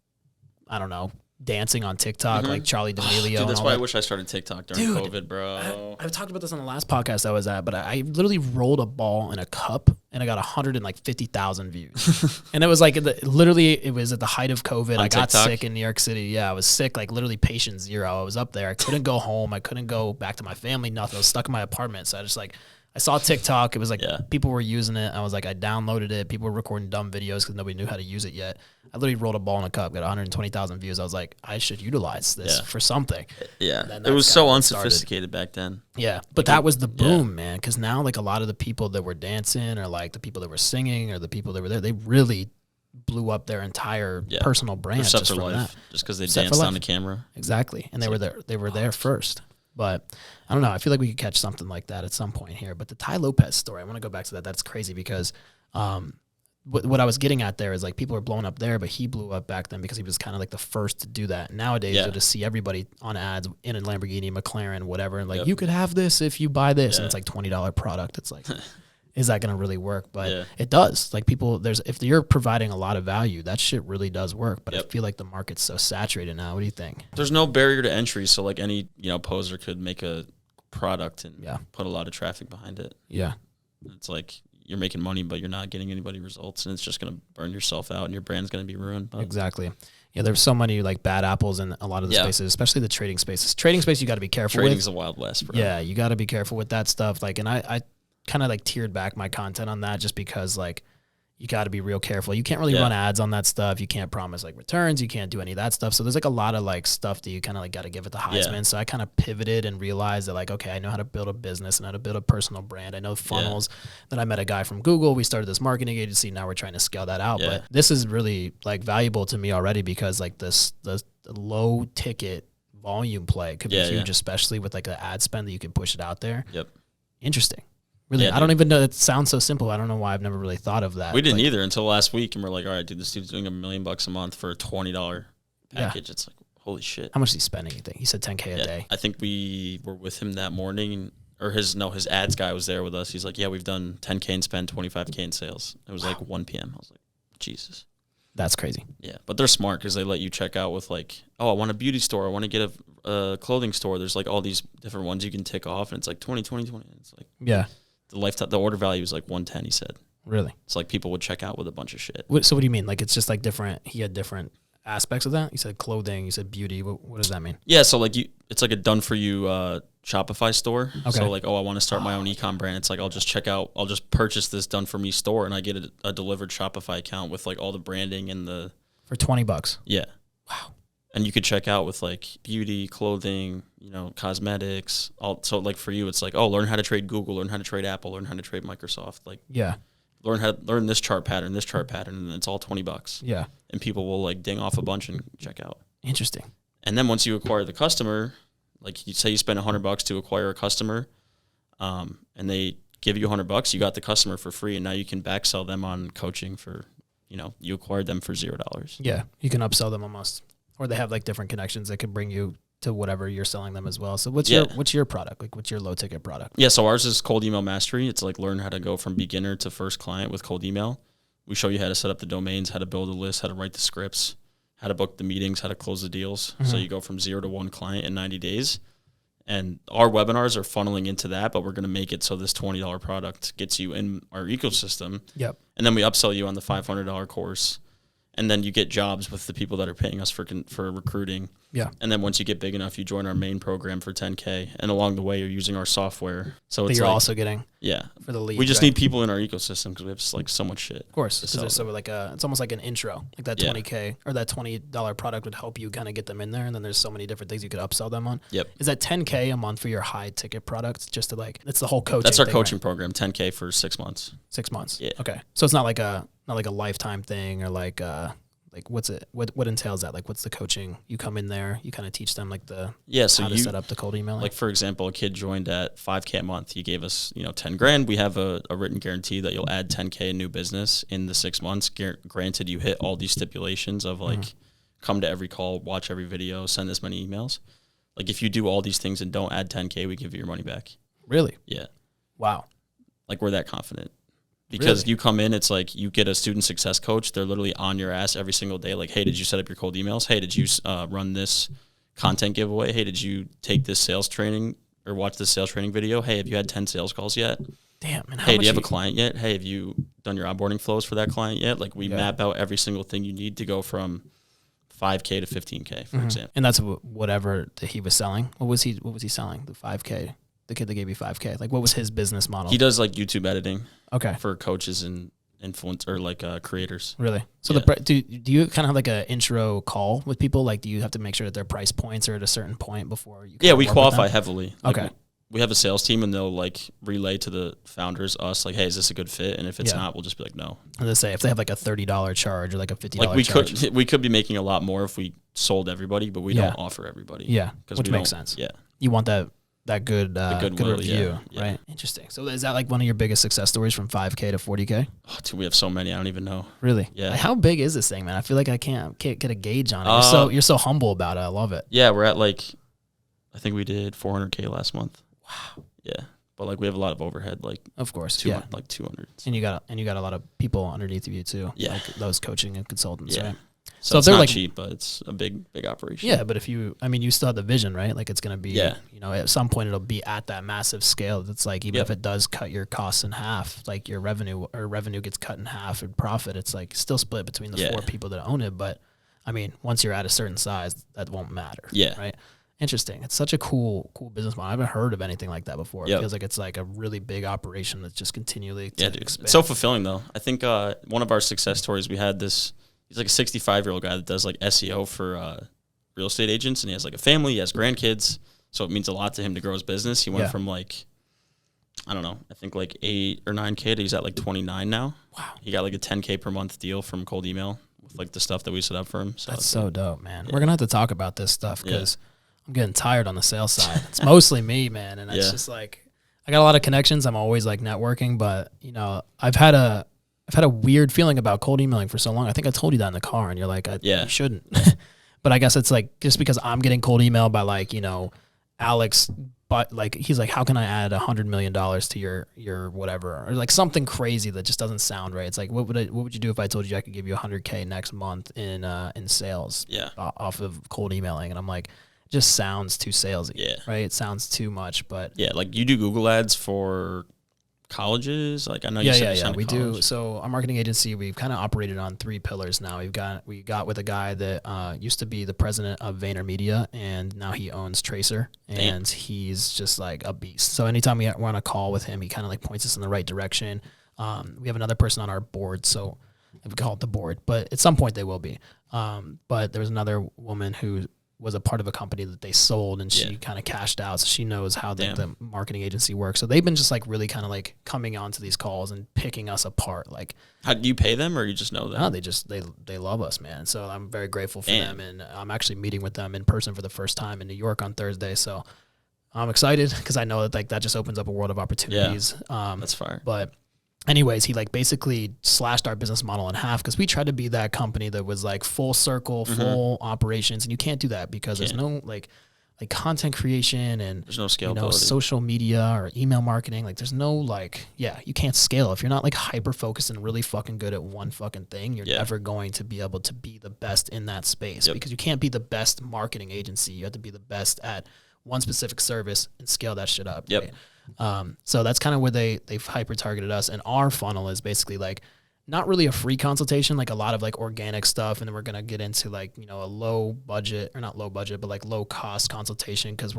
[SPEAKER 1] I don't know. Dancing on TikTok, like Charli D'Amelio.
[SPEAKER 2] Dude, that's why I wish I started TikTok during COVID, bro.
[SPEAKER 1] I've talked about this on the last podcast I was at, but I literally rolled a ball in a cup and I got 150,000 views. And it was like, it was at the height of COVID. I got sick in New York City. Yeah, I was sick, like literally patient zero. I was up there. I couldn't go home. I couldn't go back to my family, nothing. I was stuck in my apartment. So I saw TikTok. It was like people were using it. I was like, I downloaded it. People were recording dumb videos because nobody knew how to use it yet. I literally rolled a ball in a cup, got 120,000 views. I was like, I should utilize this for something.
[SPEAKER 2] Yeah, it was so unsophisticated back then.
[SPEAKER 1] Yeah, but that was the boom, man. Because now, like a lot of the people that were dancing, or like the people that were singing, or the people that were there, they really blew up their entire personal brand just from that.
[SPEAKER 2] Just because they danced on the camera.
[SPEAKER 1] Exactly, and they were there. They were there first. But I don't know. I feel like we could catch something like that at some point here. But the Ty Lopez story, I want to go back to that. That's crazy because what I was getting at there is like people are blowing up there, but he blew up back then because he was kind of like the first to do that. Nowadays, you'll just see everybody on ads in a Lamborghini, McLaren, whatever. And like, you could have this if you buy this. And it's like $20 product. It's like, is that going to really work? But it does. Like if you're providing a lot of value, that shit really does work. But I feel like the market's so saturated now. What do you think?
[SPEAKER 2] There's no barrier to entry. So like any, poser could make a product and put a lot of traffic behind it.
[SPEAKER 1] Yeah.
[SPEAKER 2] It's like you're making money, but you're not getting anybody results. And it's just going to burn yourself out and your brand's going to be ruined. But.
[SPEAKER 1] Exactly. Yeah, there's so many like bad apples in a lot of the spaces, especially the trading spaces. Trading space, you got to be careful with.
[SPEAKER 2] Trading's a wild west, bro.
[SPEAKER 1] Yeah, you got to be careful with that stuff. Like, and I kind of like tiered back my content on that just because like you got to be real careful. You can't really run ads on that stuff. You can't promise like returns. You can't do any of that stuff. So there's like a lot of like stuff that you kind of like got to give it the Heisman. Yeah. So I kind of pivoted and realized that like, okay, I know how to build a business and how to build a personal brand. I know funnels. Then I met a guy from Google. We started this marketing agency. Now we're trying to scale that out. But this is really like valuable to me already because like the low ticket volume play could be huge, especially with like the ad spend that you can push it out there.
[SPEAKER 2] Yep.
[SPEAKER 1] Interesting. Really, I don't even know. It sounds so simple. I don't know why I've never really thought of that.
[SPEAKER 2] We didn't either until last week, and we're like, all right, dude, this dude's doing $1 million a month for a $20 package. It's like, holy shit.
[SPEAKER 1] How much is he spending, you think? He said $10K a day.
[SPEAKER 2] I think we were with him that morning, or his ads guy was there with us. He's like, yeah, we've done 10K in spend, 25K in sales. It was like 1 p.m. I was like, Jesus.
[SPEAKER 1] That's crazy.
[SPEAKER 2] Yeah, but they're smart because they let you check out with like, oh, I want a beauty store. I want to get a clothing store. There's like all these different ones you can tick off, and it's like 20, 20, 20. It's like,
[SPEAKER 1] yeah.
[SPEAKER 2] The order value is like 110, he said.
[SPEAKER 1] Really?
[SPEAKER 2] It's like people would check out with a bunch of shit.
[SPEAKER 1] So what do you mean? Like it's just like different, he had different aspects of that? You said clothing, you said beauty. What does that mean?
[SPEAKER 2] Yeah, so like it's like a done for you Shopify store.
[SPEAKER 1] Okay.
[SPEAKER 2] So like, oh, I want to start my own e-com brand. It's like I'll just purchase this done for me store, and I get a delivered Shopify account with like all the branding and the
[SPEAKER 1] for $20.
[SPEAKER 2] Yeah.
[SPEAKER 1] Wow.
[SPEAKER 2] And you could check out with like beauty, clothing, cosmetics. So like for you, it's like, oh, learn how to trade Google, learn how to trade Apple, learn how to trade Microsoft. Like,
[SPEAKER 1] yeah,
[SPEAKER 2] learn this chart pattern, and it's all $20.
[SPEAKER 1] Yeah.
[SPEAKER 2] And people will like ding off a bunch and check out.
[SPEAKER 1] Interesting.
[SPEAKER 2] And then once you acquire the customer, like you say you spend $100 to acquire a customer, and they give you $100, you got the customer for free, and now you can back sell them on coaching for, you acquired them for $0.
[SPEAKER 1] Yeah, you can upsell them almost, or they have like different connections that can bring you to whatever you're selling them as well. So what's your product? Like what's your low ticket product?
[SPEAKER 2] Yeah, so ours is cold email mastery. It's like learn how to go from beginner to first client with cold email. We show you how to set up the domains, how to build a list, how to write the scripts, how to book the meetings, how to close the deals. Mm-hmm. So you go from 0 to 1 client in 90 days. And our webinars are funneling into that, but we're going to make it so this $20 product gets you in our ecosystem.
[SPEAKER 1] Yep.
[SPEAKER 2] And then we upsell you on the $500 course. And then you get jobs with the people that are paying us for recruiting.
[SPEAKER 1] Yeah.
[SPEAKER 2] And then once you get big enough, you join our main program for $10K. And along the way, you're using our software. So
[SPEAKER 1] but
[SPEAKER 2] it's
[SPEAKER 1] you're also getting for the lead.
[SPEAKER 2] We just need people in our ecosystem because we have like so much shit.
[SPEAKER 1] Of course. So it's almost like an intro. Like that $20K or that $20 product would help you kind of get them in there. And then there's so many different things you could upsell them on.
[SPEAKER 2] Yep.
[SPEAKER 1] Is that $10K a month for your high ticket products? Just to that's the whole coaching.
[SPEAKER 2] That's our coaching program. $10K for 6 months.
[SPEAKER 1] 6 months.
[SPEAKER 2] Yeah.
[SPEAKER 1] Okay. So it's not like a lifetime thing or like what's it? What entails that? Like what's the coaching? You come in there, you kind of teach them like how to set up the cold emailing.
[SPEAKER 2] Like for example, a kid joined at $5K a month. He gave us $10,000. We have a written guarantee that you'll add $10K in new business in the 6 months. Granted, you hit all these stipulations of like come to every call, watch every video, send this many emails. Like if you do all these things and don't add $10K, we give you your money back.
[SPEAKER 1] Really?
[SPEAKER 2] Yeah.
[SPEAKER 1] Wow.
[SPEAKER 2] Like we're that confident. Because you come in, it's like you get a student success coach. They're literally on your ass every single day. Like, hey, did you set up your cold emails? Hey, did you run this content giveaway? Hey, did you take this sales training or watch this sales training video? Hey, have you had 10 sales calls yet?
[SPEAKER 1] Damn. And
[SPEAKER 2] hey, do you have a client yet? Hey, have you done your onboarding flows for that client yet? Like we map out every single thing you need to go from 5K to 15K, for example.
[SPEAKER 1] And that's whatever that he was selling. What was he selling? The 5K. The kid that gave you 5K. Like, what was his business model?
[SPEAKER 2] He does like YouTube editing.
[SPEAKER 1] Okay.
[SPEAKER 2] For coaches and creators.
[SPEAKER 1] Really? So do you kind of have like an intro call with people? Like, do you have to make sure that their price points are at a certain point before you?
[SPEAKER 2] Yeah, we qualify heavily. Like,
[SPEAKER 1] okay.
[SPEAKER 2] We have a sales team and they'll like relay to the founders us like, hey, is this a good fit? And if it's not, we'll just be like, no.
[SPEAKER 1] And they say if they have like a $30 charge or like a $50 charge.
[SPEAKER 2] We could be making a lot more if we sold everybody, but we don't offer everybody.
[SPEAKER 1] Yeah, which makes sense.
[SPEAKER 2] Yeah,
[SPEAKER 1] you want that good review,
[SPEAKER 2] yeah.
[SPEAKER 1] right? Interesting. So is that like one of your biggest success stories from 5K to 40K?
[SPEAKER 2] Oh, dude, we have so many. I don't even know.
[SPEAKER 1] Really?
[SPEAKER 2] Yeah.
[SPEAKER 1] Like, how big is this thing, man? I feel like I can't get a gauge on it. You're so humble about it. I love it.
[SPEAKER 2] Yeah, we're at like, I think we did 400K last month.
[SPEAKER 1] Wow.
[SPEAKER 2] Yeah, but like we have a lot of overhead, like
[SPEAKER 1] of course,
[SPEAKER 2] like 200.
[SPEAKER 1] And you got a lot of people underneath of you too.
[SPEAKER 2] Yeah,
[SPEAKER 1] like those coaching and consultants.
[SPEAKER 2] Yeah.
[SPEAKER 1] Right?
[SPEAKER 2] So it's not cheap, but it's a big operation.
[SPEAKER 1] Yeah, but you still have the vision, right? Like it's going to be, at some point it'll be at that massive scale. It's like, even if it does cut your costs in half, like your revenue gets cut in half and profit, it's like still split between the 4 people that own it. But I mean, once you're at a certain size, that won't matter.
[SPEAKER 2] Yeah.
[SPEAKER 1] Right. Interesting. It's such a cool business model. I haven't heard of anything like that before. It feels like it's like a really big operation that's just continually expand.
[SPEAKER 2] It's so fulfilling though. I think one of our success stories, we had this, he's like a 65-year-old guy that does like SEO for real estate agents, and he has like a family, he has grandkids, so it means a lot to him to grow his business. He went from like, I don't know, I think like 8 or 9K to he's at like 29 now.
[SPEAKER 1] Wow. He
[SPEAKER 2] got like a 10K per month deal from cold email with like the stuff that we set up for him. So
[SPEAKER 1] that's so dope, man. We're going to have to talk about this stuff because I'm getting tired on the sales side. It's mostly me, man, and it's just like, I got a lot of connections. I'm always like networking, but you know, I've had a weird feeling about cold emailing for so long. I think I told you that in the car, and you're like, you shouldn't. But I guess it's like just because I'm getting cold email by like, you know, Alex, but like he's like, how can I add $100 million to your whatever, or like something crazy that just doesn't sound right. It's like, what would you do if I told you I could give you $100K next month in sales? Off of cold emailing, and I'm like, it just sounds too salesy. Yeah, right. It sounds too much, but
[SPEAKER 2] yeah, like you do Google ads for colleges, like I know you said
[SPEAKER 1] we do. So our marketing agency, we've kind of operated on 3 pillars now. We got with a guy that used to be the president of VaynerMedia, and now he owns Tracer, and he's just like a beast. So anytime we're on a call with him, he kind of like points us in the right direction. We have another person on our board, so we call it the board, but at some point they will be. But there was another woman who was a part of a company that they sold, and she kind of cashed out. So she knows how the marketing agency works. So they've been just like really kind of like coming onto these calls and picking us apart. Like,
[SPEAKER 2] how do you pay them, or you just know them?
[SPEAKER 1] No, they love us, man. So I'm very grateful for them. And I'm actually meeting with them in person for the first time in New York on Thursday. So I'm excited because I know that like that just opens up a world of opportunities.
[SPEAKER 2] That's fire.
[SPEAKER 1] But anyways, he like basically slashed our business model in half because we tried to be that company that was like full circle, full operations, and you can't do that because there's no like content creation, and
[SPEAKER 2] there's no scalability.
[SPEAKER 1] You know, social media or email marketing. Like there's no like, you can't scale. If you're not like hyper focused and really fucking good at one fucking thing, you're never going to be able to be the best in that space because you can't be the best marketing agency. You have to be the best at one specific service and scale that shit up. Right? So that's kind of where they've hyper targeted us, and our funnel is basically like not really a free consultation, like a lot of like organic stuff, and then we're gonna get into like, you know, a low budget, or not low budget, but like low cost consultation, because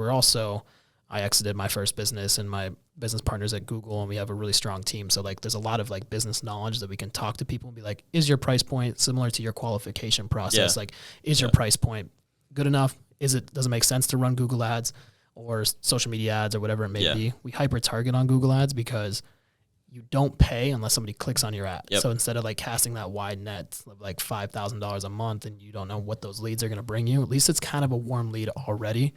[SPEAKER 1] I exited my first business and my business partners at Google, and we have a really strong team. So like there's a lot of like business knowledge that we can talk to people and be like, is your price point similar to your qualification process? Like, is your price point good enough? Does it make sense to run Google ads or social media ads or whatever it may be? We hyper target on Google ads because you don't pay unless somebody clicks on your ad. So instead of like casting that wide net of like $5,000 a month and you don't know what those leads are going to bring you, at least it's kind of a warm lead already.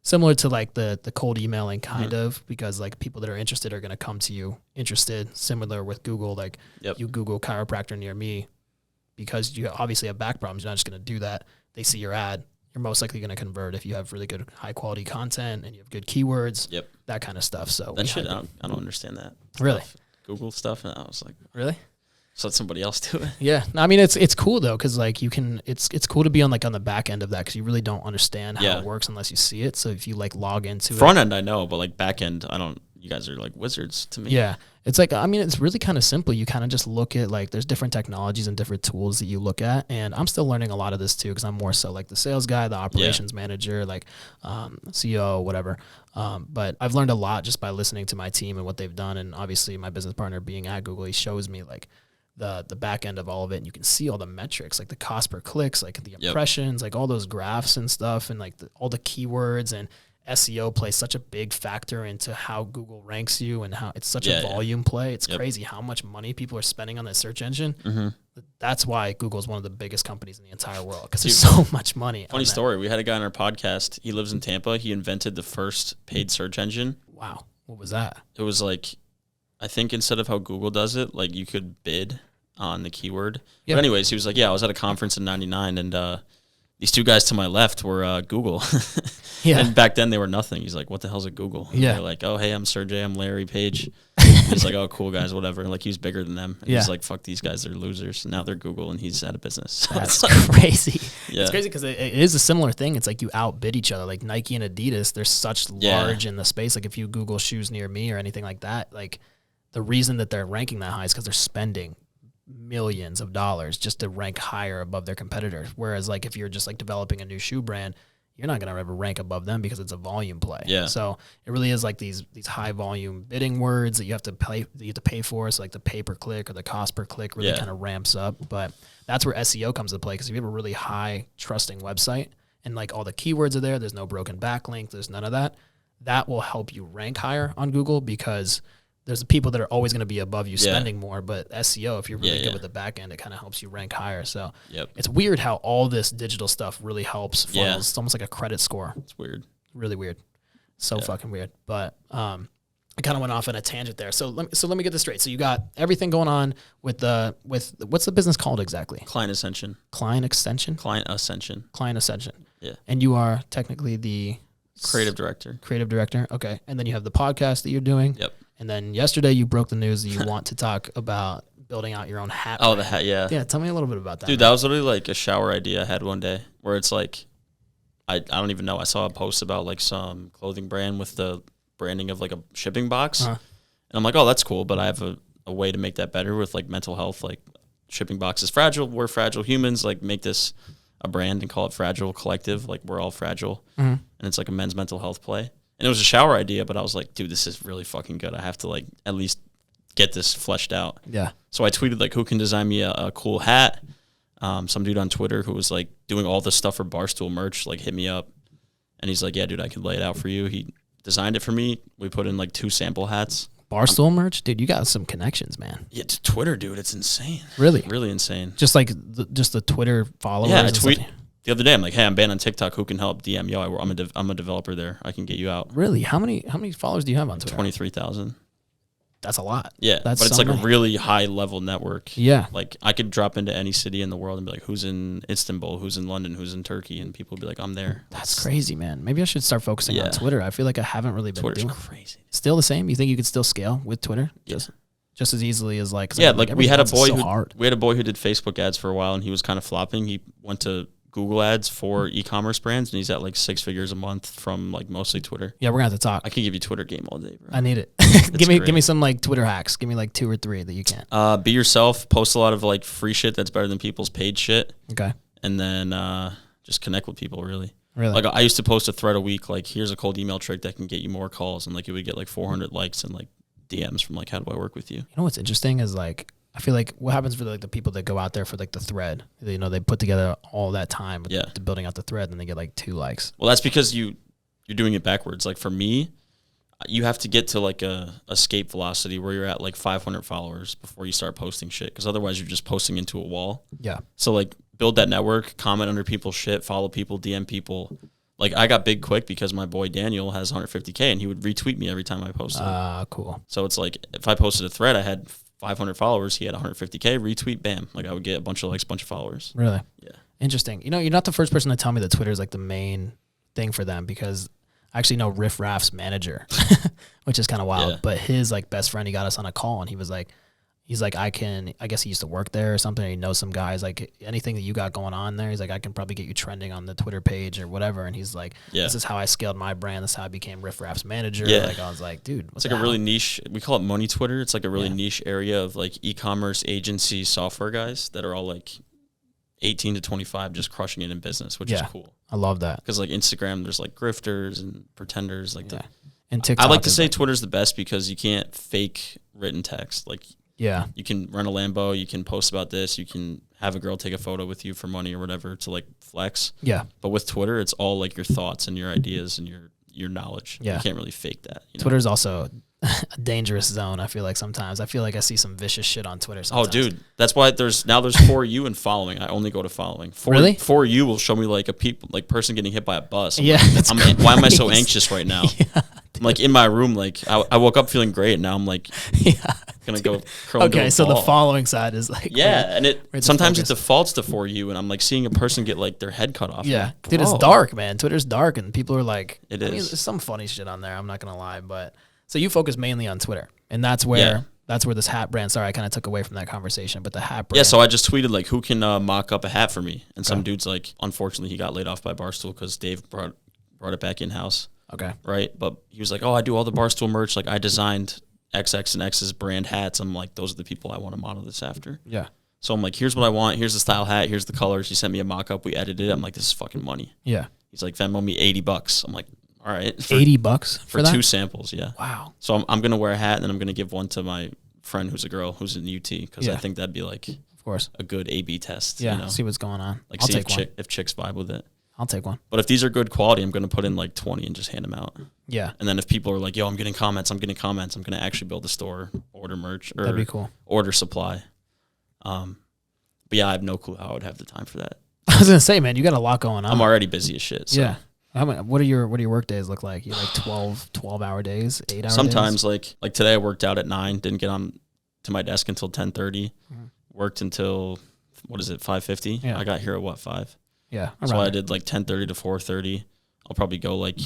[SPEAKER 1] Similar to like the cold emailing kind of, because like people that are interested are going to come to you interested. Similar with Google, like you Google chiropractor near me because you obviously have back problems. You're not just going to do that. They see your ad. You're most likely going to convert if you have really good high quality content and you have good keywords, that kind of stuff. So
[SPEAKER 2] that shit, I don't understand that.
[SPEAKER 1] Really?
[SPEAKER 2] Google stuff. And I was like,
[SPEAKER 1] really?
[SPEAKER 2] So let somebody else do it.
[SPEAKER 1] Yeah. No, I mean, it's cool though. Cause like it's cool to be on the back end of that. Cause you really don't understand how it works unless you see it. So if you like log into
[SPEAKER 2] front end, I know, but like back end, I don't. You guys are like wizards to me.
[SPEAKER 1] Yeah. It's like, I mean, it's really kind of simple. You kind of just look at like, there's different technologies and different tools that you look at. And I'm still learning a lot of this too, because I'm more so like the sales guy, the operations manager, like CEO, whatever. But I've learned a lot just by listening to my team and what they've done. And obviously my business partner being at Google, he shows me like the back end of all of it. And you can see all the metrics, like the cost per clicks, like the impressions, like all those graphs and stuff, and like all the keywords, and SEO plays such a big factor into how Google ranks you, and how it's such a volume play. It's crazy how much money people are spending on that search engine. That's why Google is one of the biggest companies in the entire world, because there's so much money.
[SPEAKER 2] Funny story. We had a guy on our podcast. He lives in Tampa. He invented the first paid search engine.
[SPEAKER 1] Wow. What was that?
[SPEAKER 2] It was like, I think instead of how Google does it, like you could bid on the keyword. But anyways, he was like, I was at a conference in 99 and these two guys to my left were Google. And back then they were nothing. He's like, what the hell's a Google? And they're like, oh, hey, I'm Sergey. I'm Larry Page. He's like, oh, cool guys, whatever. Like, he was bigger than them. And he's like, fuck these guys. They're losers. And now they're Google and he's out of business. So
[SPEAKER 1] that's crazy. It's crazy because it is a similar thing. It's like you outbid each other. Like Nike and Adidas, they're such large in the space. Like if you Google shoes near me or anything like that, like the reason that they're ranking that high is because they're spending millions of dollars just to rank higher above their competitors. Whereas like if you're just like developing a new shoe brand, you're not going to ever rank above them because it's a volume play. So it really is like these high volume bidding words that you have to pay for. So like the pay per click or the cost per click really kind of ramps up. But that's where SEO comes into play, because if you have a really high trusting website and like all the keywords are there's no broken backlink, there's none of that, that will help you rank higher on Google, because there's the people that are always going to be above you spending more, but SEO, if you're really good with the back end, it kind of helps you rank higher. So it's weird how all this digital stuff really helps funnels. It's almost like a credit score.
[SPEAKER 2] It's weird.
[SPEAKER 1] Really weird. So fucking weird. But I kind of went off on a tangent there. So let me get this straight. So you got everything going on with what's the business called exactly?
[SPEAKER 2] Client Ascension.
[SPEAKER 1] Client Extension?
[SPEAKER 2] Client Ascension.
[SPEAKER 1] Client Ascension.
[SPEAKER 2] Yeah.
[SPEAKER 1] And you are technically the
[SPEAKER 2] creative director.
[SPEAKER 1] Creative director. Okay. And then you have the podcast that you're doing.
[SPEAKER 2] Yep.
[SPEAKER 1] And then yesterday you broke the news that you want to talk about building out your own hat.
[SPEAKER 2] Oh, the hat, yeah.
[SPEAKER 1] Yeah, tell me a little bit about that.
[SPEAKER 2] Dude, that was literally like a shower idea I had one day where it's like, I don't even know. I saw a post about like some clothing brand with the branding of like a shipping box. And I'm like, oh, that's cool. But I have a way to make that better with like mental health. Like shipping box is fragile. We're fragile humans. Like make this a brand and call it Fragile Collective. Like we're all fragile. And it's like a men's mental health play. And it was a shower idea, but I was like, dude, this is really fucking good. I have to like at least get this fleshed out.
[SPEAKER 1] Yeah.
[SPEAKER 2] So I tweeted like, who can design me a cool hat? Some dude on Twitter who was like doing all this stuff for Barstool merch, like hit me up. And he's like, yeah, dude, I could lay it out for you. He designed it for me. We put in like 2 sample hats.
[SPEAKER 1] Barstool merch? Dude, you got some connections, man.
[SPEAKER 2] Yeah, to Twitter, dude. It's insane.
[SPEAKER 1] Really?
[SPEAKER 2] Really insane.
[SPEAKER 1] Just like just the Twitter followers?
[SPEAKER 2] Yeah, I tweet the other day. I'm like, hey, I'm banned on TikTok. Who can help? DM, yo, I'm a developer there. I can get you out.
[SPEAKER 1] Really? How many followers do you have on Twitter?
[SPEAKER 2] 23,000.
[SPEAKER 1] That's a lot.
[SPEAKER 2] Yeah, but it's like a really high level network.
[SPEAKER 1] Yeah.
[SPEAKER 2] Like I could drop into any city in the world and be like, who's in Istanbul, who's in London, who's in Turkey, and people would be like, I'm there.
[SPEAKER 1] That's crazy, man. Maybe I should start focusing on Twitter. I feel like I haven't really been
[SPEAKER 2] Twitter's
[SPEAKER 1] doing
[SPEAKER 2] crazy.
[SPEAKER 1] Still the same? You think you could still scale with Twitter?
[SPEAKER 2] Yeah.
[SPEAKER 1] Just as easily as like
[SPEAKER 2] we had a boy who did Facebook ads for a while and he was kind of flopping. He went to Google ads for e-commerce brands and he's at like 6 figures a month from like mostly Twitter.
[SPEAKER 1] Yeah, we're gonna have to talk.
[SPEAKER 2] I can give you Twitter game all day, bro.
[SPEAKER 1] I need it. give me some like Twitter hacks. Give me like 2 or 3 that you can.
[SPEAKER 2] Be yourself, post a lot of like free shit that's better than people's paid shit.
[SPEAKER 1] Okay.
[SPEAKER 2] And then just connect with people really.
[SPEAKER 1] Really?
[SPEAKER 2] Like I used to post a thread a week, like here's a cold email trick that can get you more calls and like it would get like 400 likes and like DMs from like how do I work with you?
[SPEAKER 1] You know what's interesting is like I feel like what happens for like the people that go out there for like the thread, you know, they put together all that time with building out the thread and they get like 2 likes.
[SPEAKER 2] Well, that's because you're doing it backwards. Like for me, you have to get to like a escape velocity where you're at like 500 followers before you start posting shit. Cause otherwise you're just posting into a wall.
[SPEAKER 1] Yeah.
[SPEAKER 2] So like build that network, comment under people's shit, follow people, DM people. Like I got big quick because my boy Daniel has 150K and he would retweet me every time I posted.
[SPEAKER 1] Cool.
[SPEAKER 2] So it's like if I posted a thread, I had 500 followers, he had 150K, retweet, bam. Like I would get a bunch of likes, bunch of followers.
[SPEAKER 1] Really?
[SPEAKER 2] Yeah.
[SPEAKER 1] Interesting. You know, you're not the first person to tell me that Twitter is like the main thing for them because I actually know Riff Raff's manager, which is kind of wild. Yeah. But his like best friend, he got us on a call and he was like, I guess he used to work there or something. He knows some guys, like anything that you got going on there. He's like, I can probably get you trending on the Twitter page or whatever. And he's like, this is how I scaled my brand. This is how I became Riff Raff's manager.
[SPEAKER 2] Yeah.
[SPEAKER 1] Like I was like, dude,
[SPEAKER 2] it's like a really niche, we call it money Twitter. It's like a really niche area of like e-commerce agency software guys that are all like 18 to 25 just crushing it in business, which is cool.
[SPEAKER 1] I love that.
[SPEAKER 2] Because like Instagram, there's like grifters and pretenders. Like
[SPEAKER 1] and TikTok.
[SPEAKER 2] I like to say Twitter's the best because you can't fake written text. Like you can run a Lambo, you can post about this, you can have a girl take a photo with you for money or whatever to like flex.
[SPEAKER 1] Yeah.
[SPEAKER 2] But with Twitter, it's all like your thoughts and your ideas and your knowledge. Yeah. You can't really fake that. You know?
[SPEAKER 1] Twitter's also a dangerous zone, I feel like sometimes. I feel like I see some vicious shit on Twitter sometimes.
[SPEAKER 2] Oh, dude. That's why there's For You and following. I only go to following.
[SPEAKER 1] Really?
[SPEAKER 2] For You will show me like a person getting hit by a bus.
[SPEAKER 1] I'm like,
[SPEAKER 2] why am I so anxious right now? Yeah, I'm like in my room, like I woke up feeling great and now I'm like gonna go curl into a ball.
[SPEAKER 1] So the following side is like
[SPEAKER 2] and sometimes it defaults to For You and I'm like seeing a person get like their head cut off.
[SPEAKER 1] Yeah.
[SPEAKER 2] Like,
[SPEAKER 1] dude, it's dark, man. Twitter's dark and people are like
[SPEAKER 2] it is.
[SPEAKER 1] Mean, there's some funny shit on there, I'm not gonna lie, but so you focus mainly on Twitter, and that's where this hat brand. Sorry, I kind of took away from that conversation, but the hat brand.
[SPEAKER 2] Yeah, so I just tweeted like, who can mock up a hat for me? And some dude's like, unfortunately, he got laid off by Barstool because Dave brought it back in house.
[SPEAKER 1] Okay.
[SPEAKER 2] Right, but he was like, oh, I do all the Barstool merch. Like I designed XX and X's brand hats. I'm like, those are the people I want to model this after.
[SPEAKER 1] Yeah.
[SPEAKER 2] So I'm like, here's what I want. Here's the style hat. Here's the colors. He sent me a mock up. We edited it. I'm like, this is fucking money.
[SPEAKER 1] Yeah.
[SPEAKER 2] He's like, Venmo me $80. I'm like, all right.
[SPEAKER 1] $80
[SPEAKER 2] for 2 samples, yeah.
[SPEAKER 1] Wow.
[SPEAKER 2] So I'm going to wear a hat, and then I'm going to give one to my friend who's a girl who's in UT, because I think that'd be like
[SPEAKER 1] of course
[SPEAKER 2] a good A/B test.
[SPEAKER 1] Yeah,
[SPEAKER 2] you know?
[SPEAKER 1] See what's going on.
[SPEAKER 2] Like see if chicks vibe with it.
[SPEAKER 1] I'll take one.
[SPEAKER 2] But if these are good quality, I'm going to put in like 20 and just hand them out.
[SPEAKER 1] Yeah.
[SPEAKER 2] And then if people are like, yo, I'm getting comments, I'm going to actually build a store, order merch, or
[SPEAKER 1] that'd be cool.
[SPEAKER 2] Order supply. But yeah, I have no clue how I would have the time for that.
[SPEAKER 1] I was going to say, man, you got a lot going on.
[SPEAKER 2] I'm already busy as shit. So.
[SPEAKER 1] Yeah. What do your work days look like? You like 12-hour days, 8 hour
[SPEAKER 2] Sometimes
[SPEAKER 1] days?
[SPEAKER 2] like today I worked out at 9, didn't get on to my desk until 10:30. Worked until 5:50. Yeah. I got here at 5.
[SPEAKER 1] Yeah.
[SPEAKER 2] So I did like 10:30 to 4:30. I'll probably go like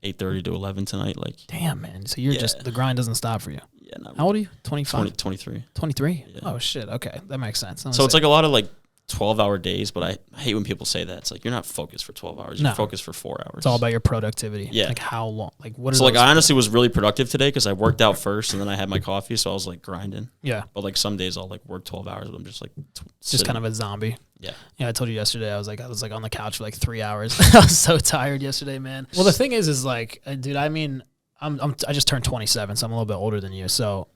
[SPEAKER 2] 8:30 to 11 tonight. Like,
[SPEAKER 1] damn, man. So you're just, the grind doesn't stop for you.
[SPEAKER 2] Yeah.
[SPEAKER 1] How old are you? 25?
[SPEAKER 2] 23.
[SPEAKER 1] 23?
[SPEAKER 2] Yeah.
[SPEAKER 1] Oh, shit. Okay. That makes sense.
[SPEAKER 2] So it's like a lot of like 12-hour days, but I hate when people say that. It's like, you're not focused for 12 hours. You're focused for 4 hours.
[SPEAKER 1] It's all about your productivity.
[SPEAKER 2] Yeah.
[SPEAKER 1] Like how long? Like what?
[SPEAKER 2] So like I honestly was really productive today because I worked out first and then I had my coffee, so I was like grinding.
[SPEAKER 1] Yeah.
[SPEAKER 2] But like some days I'll like work 12 hours, but I'm just like
[SPEAKER 1] just kind of a zombie.
[SPEAKER 2] Yeah.
[SPEAKER 1] Yeah. I told you yesterday I was like on the couch for like 3 hours. I was so tired yesterday, man. Well, the thing is like, dude, I mean, I just turned 27, so I'm a little bit older than you. So,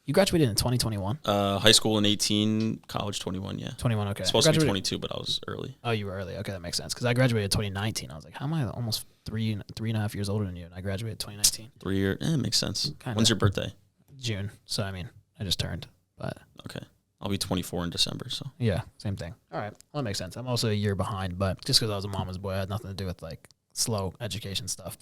[SPEAKER 1] you graduated in 2021?
[SPEAKER 2] High school in 18, college 21, yeah.
[SPEAKER 1] 21, okay.
[SPEAKER 2] Supposed to be 22, but I was early.
[SPEAKER 1] Oh, you were early. Okay, that makes sense. Because I graduated 2019. I was like, how am I almost 3.5 years older than you? And I graduated 2019.
[SPEAKER 2] 3 years, it makes sense. Kinda. When's your birthday?
[SPEAKER 1] June. So, I mean, I just turned. But
[SPEAKER 2] okay. I'll be 24 in December, so.
[SPEAKER 1] Yeah, same thing. All right. Well, that makes sense. I'm also a year behind, but just because I was a mama's boy, I had nothing to do with, like, slow education stuff.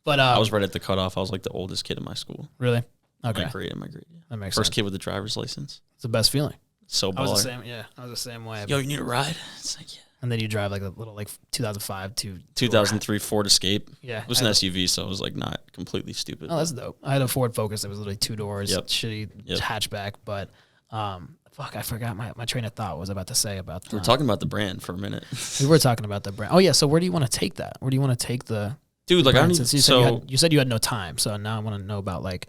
[SPEAKER 1] But
[SPEAKER 2] I was right at the cutoff. I was, like, the oldest kid in my school.
[SPEAKER 1] Really? Okay.
[SPEAKER 2] My grade, yeah.
[SPEAKER 1] That makes
[SPEAKER 2] First
[SPEAKER 1] sense.
[SPEAKER 2] kid with the driver's license.
[SPEAKER 1] It's the best feeling.
[SPEAKER 2] So baller.
[SPEAKER 1] I was the same. Yeah, I was the same way.
[SPEAKER 2] Yo, you need a ride? It's like, yeah.
[SPEAKER 1] And then you drive like a little like 2005 to
[SPEAKER 2] 2003 Ford Escape.
[SPEAKER 1] Yeah,
[SPEAKER 2] it was an SUV, so it was like not completely stupid.
[SPEAKER 1] Oh, that's dope. I had a Ford Focus that was literally 2 doors, shitty hatchback. But fuck, I forgot my train of thought. What was I about to say about.
[SPEAKER 2] We're talking about the brand for a minute.
[SPEAKER 1] We were talking about the brand. Oh yeah, so where do you want to take that? Where do you want to take the?
[SPEAKER 2] Dude, like I don't
[SPEAKER 1] even, you said you had no time, so now I want to know about like.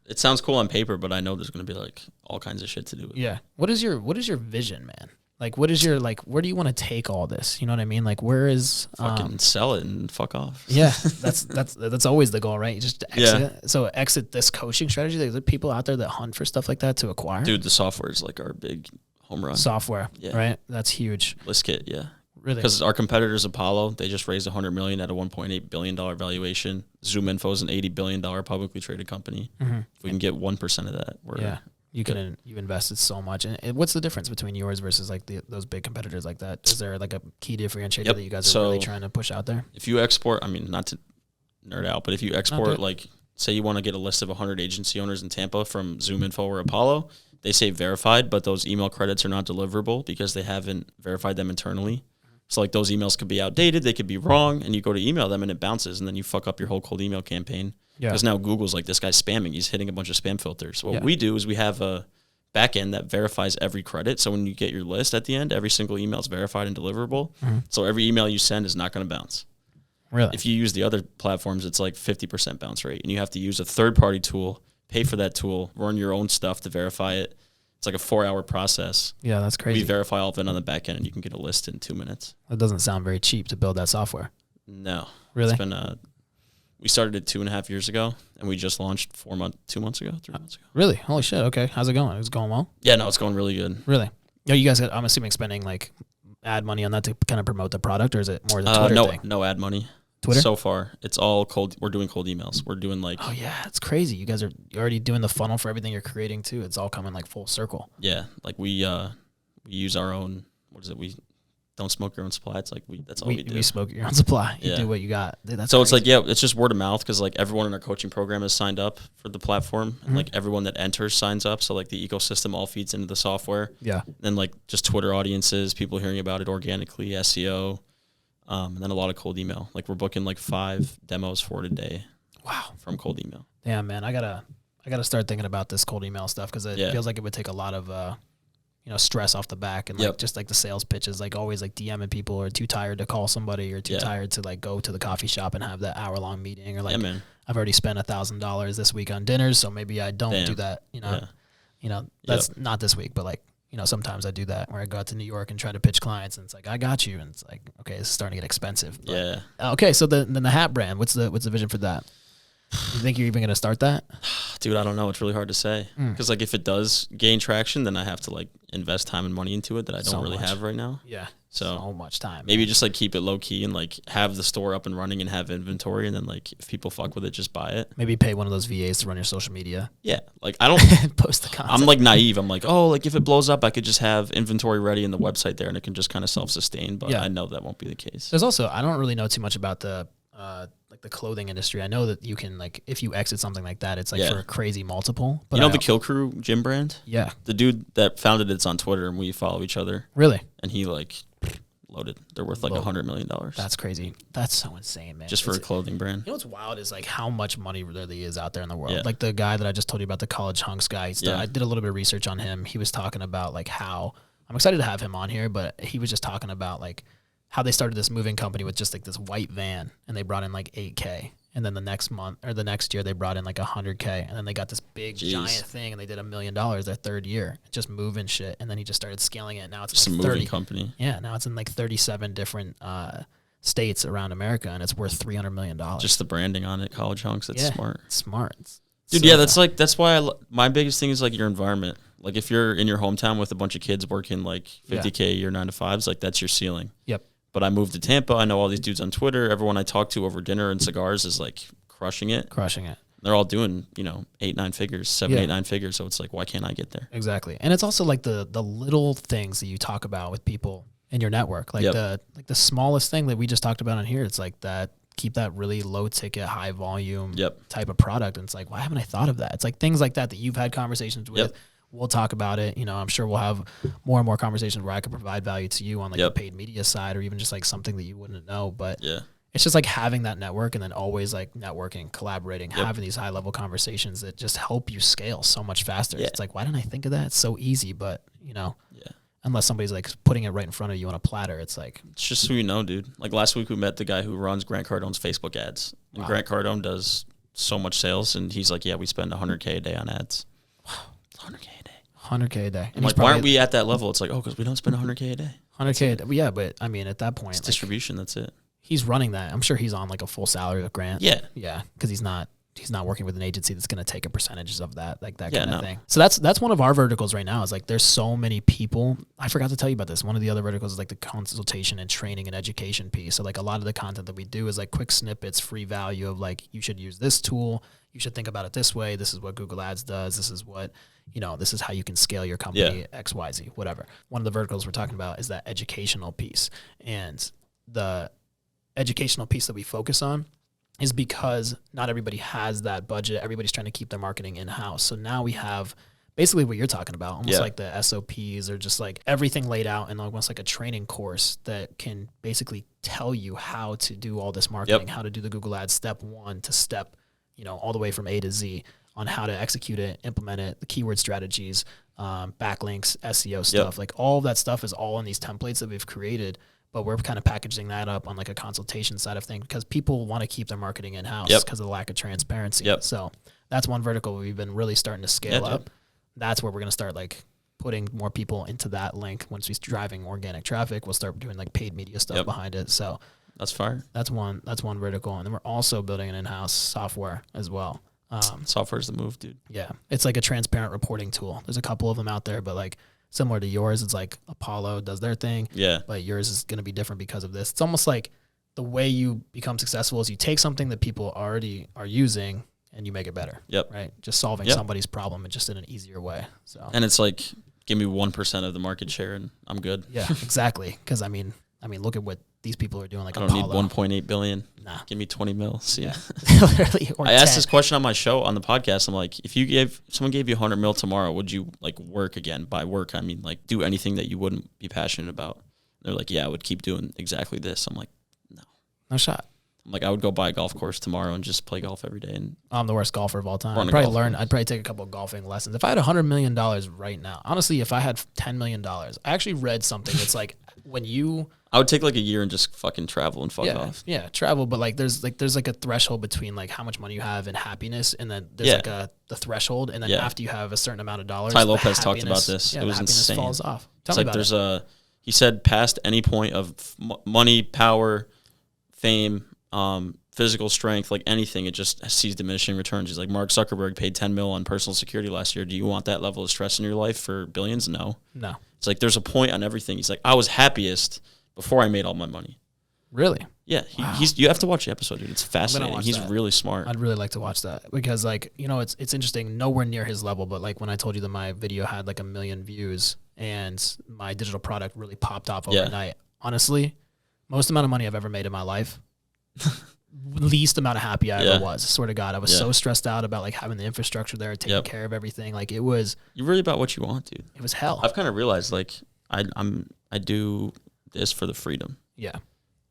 [SPEAKER 2] It sounds cool on paper, but I know there's going to be like all kinds of shit to do with it.
[SPEAKER 1] Yeah. What is your vision, man? Like, what is your, like, where do you want to take all this? You know what I mean? Like, where is...
[SPEAKER 2] Fucking sell it and fuck off.
[SPEAKER 1] Yeah. That's always the goal, right? You just exit. Yeah. So exit this coaching strategy. Like, there people out there that hunt for stuff like that to acquire?
[SPEAKER 2] Dude, the software is like our big home run.
[SPEAKER 1] Software, right? That's huge.
[SPEAKER 2] ListKit, yeah.
[SPEAKER 1] Really?
[SPEAKER 2] Because our competitors, Apollo, they just raised $100 million at a $1.8 billion valuation. ZoomInfo is an $80 billion publicly traded company. Mm-hmm. If we can get 1% of that, we're you
[SPEAKER 1] invested so much. And what's the difference between yours versus like those big competitors like that? Is there like a key differentiator that you guys are really trying to push out there?
[SPEAKER 2] If you export, I mean, not to nerd out, but if you export, like, say you want to get a list of 100 agency owners in Tampa from ZoomInfo or Apollo, they say verified, but those email credits are not deliverable because they haven't verified them internally. So, like, those emails could be outdated, they could be wrong, and you go to email them and it bounces, and then you fuck up your whole cold email campaign. Because now Google's like, this guy's spamming. He's hitting a bunch of spam filters. What we do is we have a backend that verifies every credit. So when you get your list at the end, every single email is verified and deliverable. Mm-hmm. So every email you send is not going to bounce.
[SPEAKER 1] Really?
[SPEAKER 2] If you use the other platforms, it's like 50% bounce rate, and you have to use a third-party tool, pay for that tool, run your own stuff to verify it. It's like a 4-hour process.
[SPEAKER 1] Yeah, that's crazy.
[SPEAKER 2] We verify all of it on the back end, and you can get a list in 2 minutes.
[SPEAKER 1] That doesn't sound very cheap to build that software.
[SPEAKER 2] No.
[SPEAKER 1] Really?
[SPEAKER 2] It's been we started it 2.5 years ago, and we just launched 3 months ago.
[SPEAKER 1] Really? Holy shit. Okay. How's it going? Is it going well?
[SPEAKER 2] Yeah, no, it's going really good.
[SPEAKER 1] Really? Yo, you guys, I'm assuming, spending like ad money on that to kind of promote the product, or is it more the Twitter thing?
[SPEAKER 2] No ad money.
[SPEAKER 1] Twitter?
[SPEAKER 2] So far, it's all cold. We're doing cold emails. We're doing like...
[SPEAKER 1] Oh, yeah. It's crazy. You guys are already doing the funnel for everything you're creating, too. It's all coming like full circle.
[SPEAKER 2] Yeah. Like we use our own... What is it? We don't smoke your own supply. It's like that's all we do.
[SPEAKER 1] We smoke your own supply. You do what you got. Dude, that's
[SPEAKER 2] so
[SPEAKER 1] crazy.
[SPEAKER 2] It's like, yeah, it's just word of mouth because like everyone in our coaching program is signed up for the platform. Mm-hmm. And like everyone that enters signs up. So like the ecosystem all feeds into the software.
[SPEAKER 1] Yeah.
[SPEAKER 2] Then like just Twitter audiences, people hearing about it organically, SEO. And then a lot of cold email. Like we're booking like 5 demos for it a day.
[SPEAKER 1] Wow.
[SPEAKER 2] From cold email.
[SPEAKER 1] Damn, man. I gotta start thinking about this cold email stuff because it feels like it would take a lot of stress off the back and like just like the sales pitches, like always like DMing people or too tired to call somebody or too tired to like go to the coffee shop and have that hour-long meeting or like I've already spent $1,000 this week on dinners, so maybe I don't do that. That's not this week, but like. Sometimes I do that where I go out to New York and try to pitch clients, and it's like I got you, and it's like okay, this is starting to get expensive. But, okay, so then the hat brand, what's the vision for that? You think you're even gonna start that?
[SPEAKER 2] Dude, I don't know. It's really hard to say because like if it does gain traction, then I have to like invest time and money into it that I don't really have right now.
[SPEAKER 1] Yeah, So much time.
[SPEAKER 2] Maybe just like keep it low key and like have the store up and running and have inventory, and then like if people fuck with it, just buy it.
[SPEAKER 1] Maybe pay one of those VAs to run your social media.
[SPEAKER 2] Yeah, like I don't
[SPEAKER 1] post the content.
[SPEAKER 2] I'm like naive. I'm like, oh, like if it blows up, I could just have inventory ready in the website there, and it can just kind of self-sustain. But I know that won't be the case.
[SPEAKER 1] There's also I don't really know too much about the like the clothing industry. I know that you can like if you exit something like that, it's like for a crazy multiple. But
[SPEAKER 2] the Kill Crew gym brand?
[SPEAKER 1] Yeah,
[SPEAKER 2] the dude that founded it's on Twitter, and we follow each other.
[SPEAKER 1] Really?
[SPEAKER 2] And he like. Loaded. They're worth like $100 million.
[SPEAKER 1] That's crazy. That's so insane, man.
[SPEAKER 2] Just for a clothing brand.
[SPEAKER 1] You know what's wild is like how much money really is out there in the world. Yeah. Like the guy that I just told you about, the college hunks guy. I did a little bit of research on him. He was talking about like how I'm excited to have him on here, but he was just talking about like how they started this moving company with just like this white van, and they brought in like $8K. And then the next month or the next year, they brought in like $100K, and then they got this big giant thing, and they did $1 million their third year, just moving shit. And then he just started scaling it. Now it's
[SPEAKER 2] just
[SPEAKER 1] like
[SPEAKER 2] a moving company.
[SPEAKER 1] Yeah, now it's in like 37 different states around America, and it's worth $300 million.
[SPEAKER 2] Just the branding on it, college hunks. That's smart.
[SPEAKER 1] Smart,
[SPEAKER 2] dude. So that's why my biggest thing is like your environment. Like if you're in your hometown with a bunch of kids working like 50K a year 9 to 5s, like that's your ceiling.
[SPEAKER 1] Yep.
[SPEAKER 2] But I moved to Tampa. I know all these dudes on Twitter. Everyone I talk to over dinner and cigars is like crushing it. They're all doing, 8, 9 figures, 7, 8, 9 figures. So it's like, why can't I get there?
[SPEAKER 1] Exactly. And it's also like the little things that you talk about with people in your network. Like the smallest thing that we just talked about on here. It's like that, keep that really low ticket, high volume type of product. And it's like, why haven't I thought of that? It's like things like that you've had conversations with. Yep. We'll talk about it. I'm sure we'll have more and more conversations where I can provide value to you on like the paid media side, or even just like something that you wouldn't know. But it's just like having that network, and then always like networking, collaborating, having these high level conversations that just help you scale so much faster. It's like, why didn't I think of that? It's so easy, but unless somebody's like putting it right in front of you on a platter, it's like,
[SPEAKER 2] it's just who you know, dude. Like last week we met the guy who runs Grant Cardone's Facebook ads, and Grant Cardone does so much sales, and he's like, we spend $100K a day on ads. Wow, $100K a day.
[SPEAKER 1] 100K a day.
[SPEAKER 2] I'm like, why aren't we at that level? It's like, because we don't spend 100K a day.
[SPEAKER 1] 100K a day. Yeah, but I mean, at that point,
[SPEAKER 2] it's distribution. That's it.
[SPEAKER 1] He's running that. I'm sure he's on like a full salary with Grant.
[SPEAKER 2] Yeah.
[SPEAKER 1] Yeah, because he's not working with an agency that's going to take a percentage of that, like that kind of thing. So that's one of our verticals right now, is like there's so many people. I forgot to tell you about this. One of the other verticals is like the consultation and training and education piece. So like a lot of the content that we do is like quick snippets, free value of like, you should use this tool. You should think about it this way. This is what Google Ads does. This is what, this is how you can scale your company, X, Y, Z, whatever. One of the verticals we're talking about is that educational piece. And the educational piece that we focus on is because not everybody has that budget. Everybody's trying to keep their marketing in-house. So now we have basically what you're talking about, almost like the SOPs, or just like everything laid out in almost like a training course that can basically tell you how to do all this marketing, how to do the Google Ads step 1 to step, all the way from A to Z on how to execute it, implement it, the keyword strategies, backlinks, SEO stuff. Like all of that stuff is all in these templates that we've created. But we're kind of packaging that up on like a consultation side of things, because people want to keep their marketing in-house because of the lack of transparency. So that's one vertical we've been really starting to scale up. That's where we're going to start like putting more people into that link. Once we're driving organic traffic, we'll start doing like paid media stuff behind it. So
[SPEAKER 2] that's fire.
[SPEAKER 1] That's one vertical. And then we're also building an in-house software as well.
[SPEAKER 2] Software's the move, dude.
[SPEAKER 1] Yeah. It's like a transparent reporting tool. There's a couple of them out there, but like, similar to yours, it's like Apollo does their thing. Yeah. But yours is going to be different because of this. It's almost like the way you become successful is you take something that people already are using and you make it better. Right? Just solving somebody's problem and just in an easier way. So.
[SPEAKER 2] And it's like, give me 1% of the market share and I'm good.
[SPEAKER 1] Yeah, exactly. Because I mean, look at what these people are doing. Like
[SPEAKER 2] I don't
[SPEAKER 1] Apollo.
[SPEAKER 2] need 1.8 billion.
[SPEAKER 1] Nah.
[SPEAKER 2] Give me 20 mil. See.
[SPEAKER 1] Yeah. Literally.
[SPEAKER 2] I asked this question on my show on the podcast. I'm like, if someone gave you 100 mil tomorrow, would you like work again? By work, I mean like do anything that you wouldn't be passionate about. They're like, yeah, I would keep doing exactly this. I'm like,
[SPEAKER 1] no shot.
[SPEAKER 2] I'm like, I would go buy a golf course tomorrow and just play golf every day. And
[SPEAKER 1] I'm the worst golfer of all time. I'd probably take a couple of golfing lessons. If I had $100 million right now, honestly, if I had $10 million, I actually read something that's like I
[SPEAKER 2] would take like a year and just fucking travel and fuck off.
[SPEAKER 1] Yeah, travel, but like there's like a threshold between like how much money you have and happiness, and then there's like the threshold, and then after you have a certain amount of dollars,
[SPEAKER 2] Ty Lopez talked about this. It was insane.
[SPEAKER 1] Falls off.
[SPEAKER 2] It's like he said past any point of money, power, fame, physical strength, like anything, it just sees diminishing returns. He's like, Mark Zuckerberg paid 10 mil on personal security last year. Do you want that level of stress in your life for billions? No.
[SPEAKER 1] It's
[SPEAKER 2] like there's a point on everything. He's like, I was happiest before I made all my money.
[SPEAKER 1] Really?
[SPEAKER 2] Yeah, you have to watch the episode, dude. It's fascinating. He's really smart.
[SPEAKER 1] I'd really like to watch that because, like, you know, it's interesting. Nowhere near his level, but like when I told you that my video had like 1 million views and my digital product really popped off overnight. Yeah. Honestly, most amount of money I've ever made in my life. Least amount of happy I ever was. Swear to God, I was so stressed out about like having the infrastructure there, taking care of everything. Like it was.
[SPEAKER 2] You're really about what you want, dude.
[SPEAKER 1] It was hell.
[SPEAKER 2] I've kind of realized like I do this for the freedom.
[SPEAKER 1] Yeah.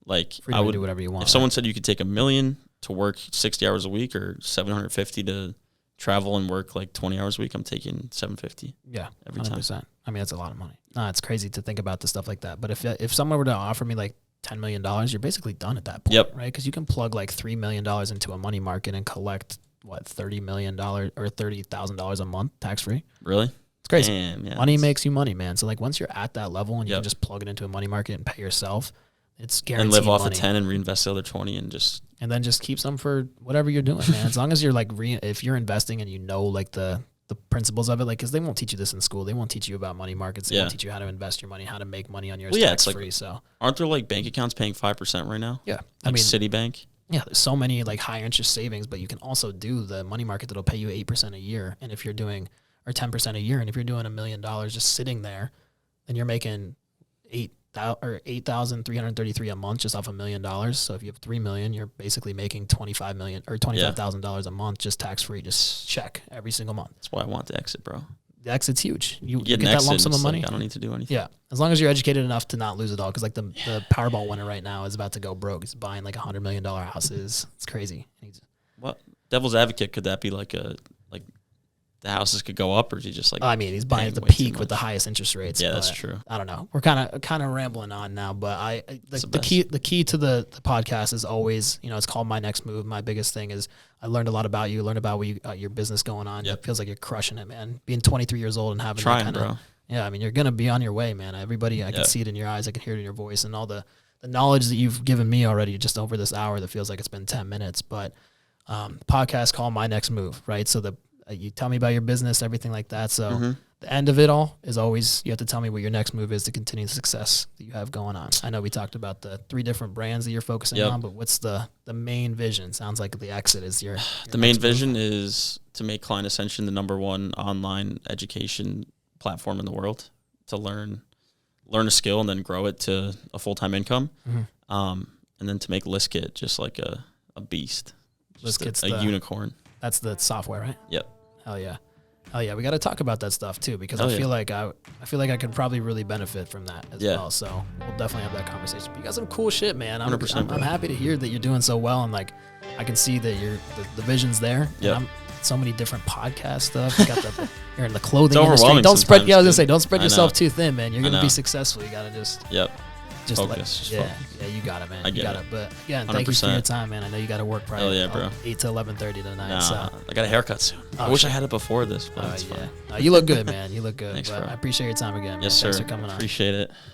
[SPEAKER 2] Like
[SPEAKER 1] freedom to do whatever you want.
[SPEAKER 2] If someone said you could take $1 million to work 60 hours a week or 750 to travel and work like 20 hours a week, I'm taking 750.
[SPEAKER 1] Yeah,
[SPEAKER 2] every 100%.
[SPEAKER 1] Time. I mean, that's a lot of money. No, it's crazy to think about the stuff like that. But if someone were to offer me like $10 million, you're basically done at that point, right? Because you can plug like $3 million into a money market and collect what $30 million or $30,000 a month tax free.
[SPEAKER 2] Really?
[SPEAKER 1] It's crazy.
[SPEAKER 2] Damn, yeah,
[SPEAKER 1] money makes you money, man. So like once you're at that level and you can just plug it into a money market and pay yourself, it's guaranteed
[SPEAKER 2] and live off
[SPEAKER 1] money.
[SPEAKER 2] of 10 and reinvest the other 20 and
[SPEAKER 1] then just keep some for whatever you're doing, man. As long as you're like if you're investing and you know like the principles of it, like because they won't teach you this in school. They won't teach you about money markets. They won't teach you how to invest your money, how to make money on yours tax free. Like, so
[SPEAKER 2] aren't there like bank accounts paying 5% right now?
[SPEAKER 1] Yeah,
[SPEAKER 2] like I mean Citibank.
[SPEAKER 1] Yeah, there's so many like high interest savings, but you can also do the money market that'll pay you 8% a year, and if you're doing or 10% a year, and if you're doing $1 million just sitting there, then you're making $8,333 a month just off $1 million. So if you have $3 million, you're basically making $25,000 a month just tax free, just check every single month.
[SPEAKER 2] That's why I want the exit, bro.
[SPEAKER 1] The exit's huge. You get that lump sum of money.
[SPEAKER 2] Like, I don't need to do anything.
[SPEAKER 1] Yeah, as long as you're educated enough to not lose it all. Because like the Powerball winner right now is about to go broke. He's buying like $100 million houses. It's crazy.
[SPEAKER 2] What devil's advocate could that be like the houses could go up, or is he just like?
[SPEAKER 1] I mean, he's buying at the peak with the highest interest rates.
[SPEAKER 2] Yeah, that's true.
[SPEAKER 1] I don't know. We're kind of rambling on now, but the key to the podcast is always, you know, it's called My Next Move. My biggest thing is I learned a lot about you. Learned about your business going on. It feels like you're crushing it, man. Being 23 years old and having
[SPEAKER 2] bro.
[SPEAKER 1] Yeah, I mean, you're gonna be on your way, man. Everybody, I can see it in your eyes. I can hear it in your voice, and all the knowledge that you've given me already just over this hour. That feels like it's been 10 minutes, but podcast called My Next Move, right? So you tell me about your business, everything like that. So the end of it all is always you have to tell me what your next move is to continue the success that you have going on. I know we talked about the 3 different brands that you're focusing on, but what's the main vision? Sounds like the exit is your
[SPEAKER 2] the main vision is to make Client Ascension the #1 online education platform in the world, to learn a skill and then grow it to a full-time income, and then to make ListKit just like a beast, just a unicorn.
[SPEAKER 1] That's the software, right?
[SPEAKER 2] Yep.
[SPEAKER 1] Hell yeah. We got to talk about that stuff too, because I feel like I could probably really benefit from that as well. So we'll definitely have that conversation. But you got some cool shit, man. I'm happy to hear that you're doing so well, and like I can see that the vision's there.
[SPEAKER 2] Yeah.
[SPEAKER 1] So many different podcast stuff. You got you're in the clothing
[SPEAKER 2] industry.
[SPEAKER 1] Don't spread yourself too thin, man. You're gonna be successful. You gotta just focus. Yeah, you got it, man. You got it. But again, thank you for your time, man. I know you got to work probably 8 to 11:30 tonight.
[SPEAKER 2] Nah,
[SPEAKER 1] so
[SPEAKER 2] I got a haircut soon. I wish I had it before this. But it's fine.
[SPEAKER 1] You look good, man. You look good.
[SPEAKER 2] Thanks,
[SPEAKER 1] but
[SPEAKER 2] bro.
[SPEAKER 1] I appreciate your time again, man.
[SPEAKER 2] Yes, sir.
[SPEAKER 1] Thanks for coming on.
[SPEAKER 2] Appreciate it.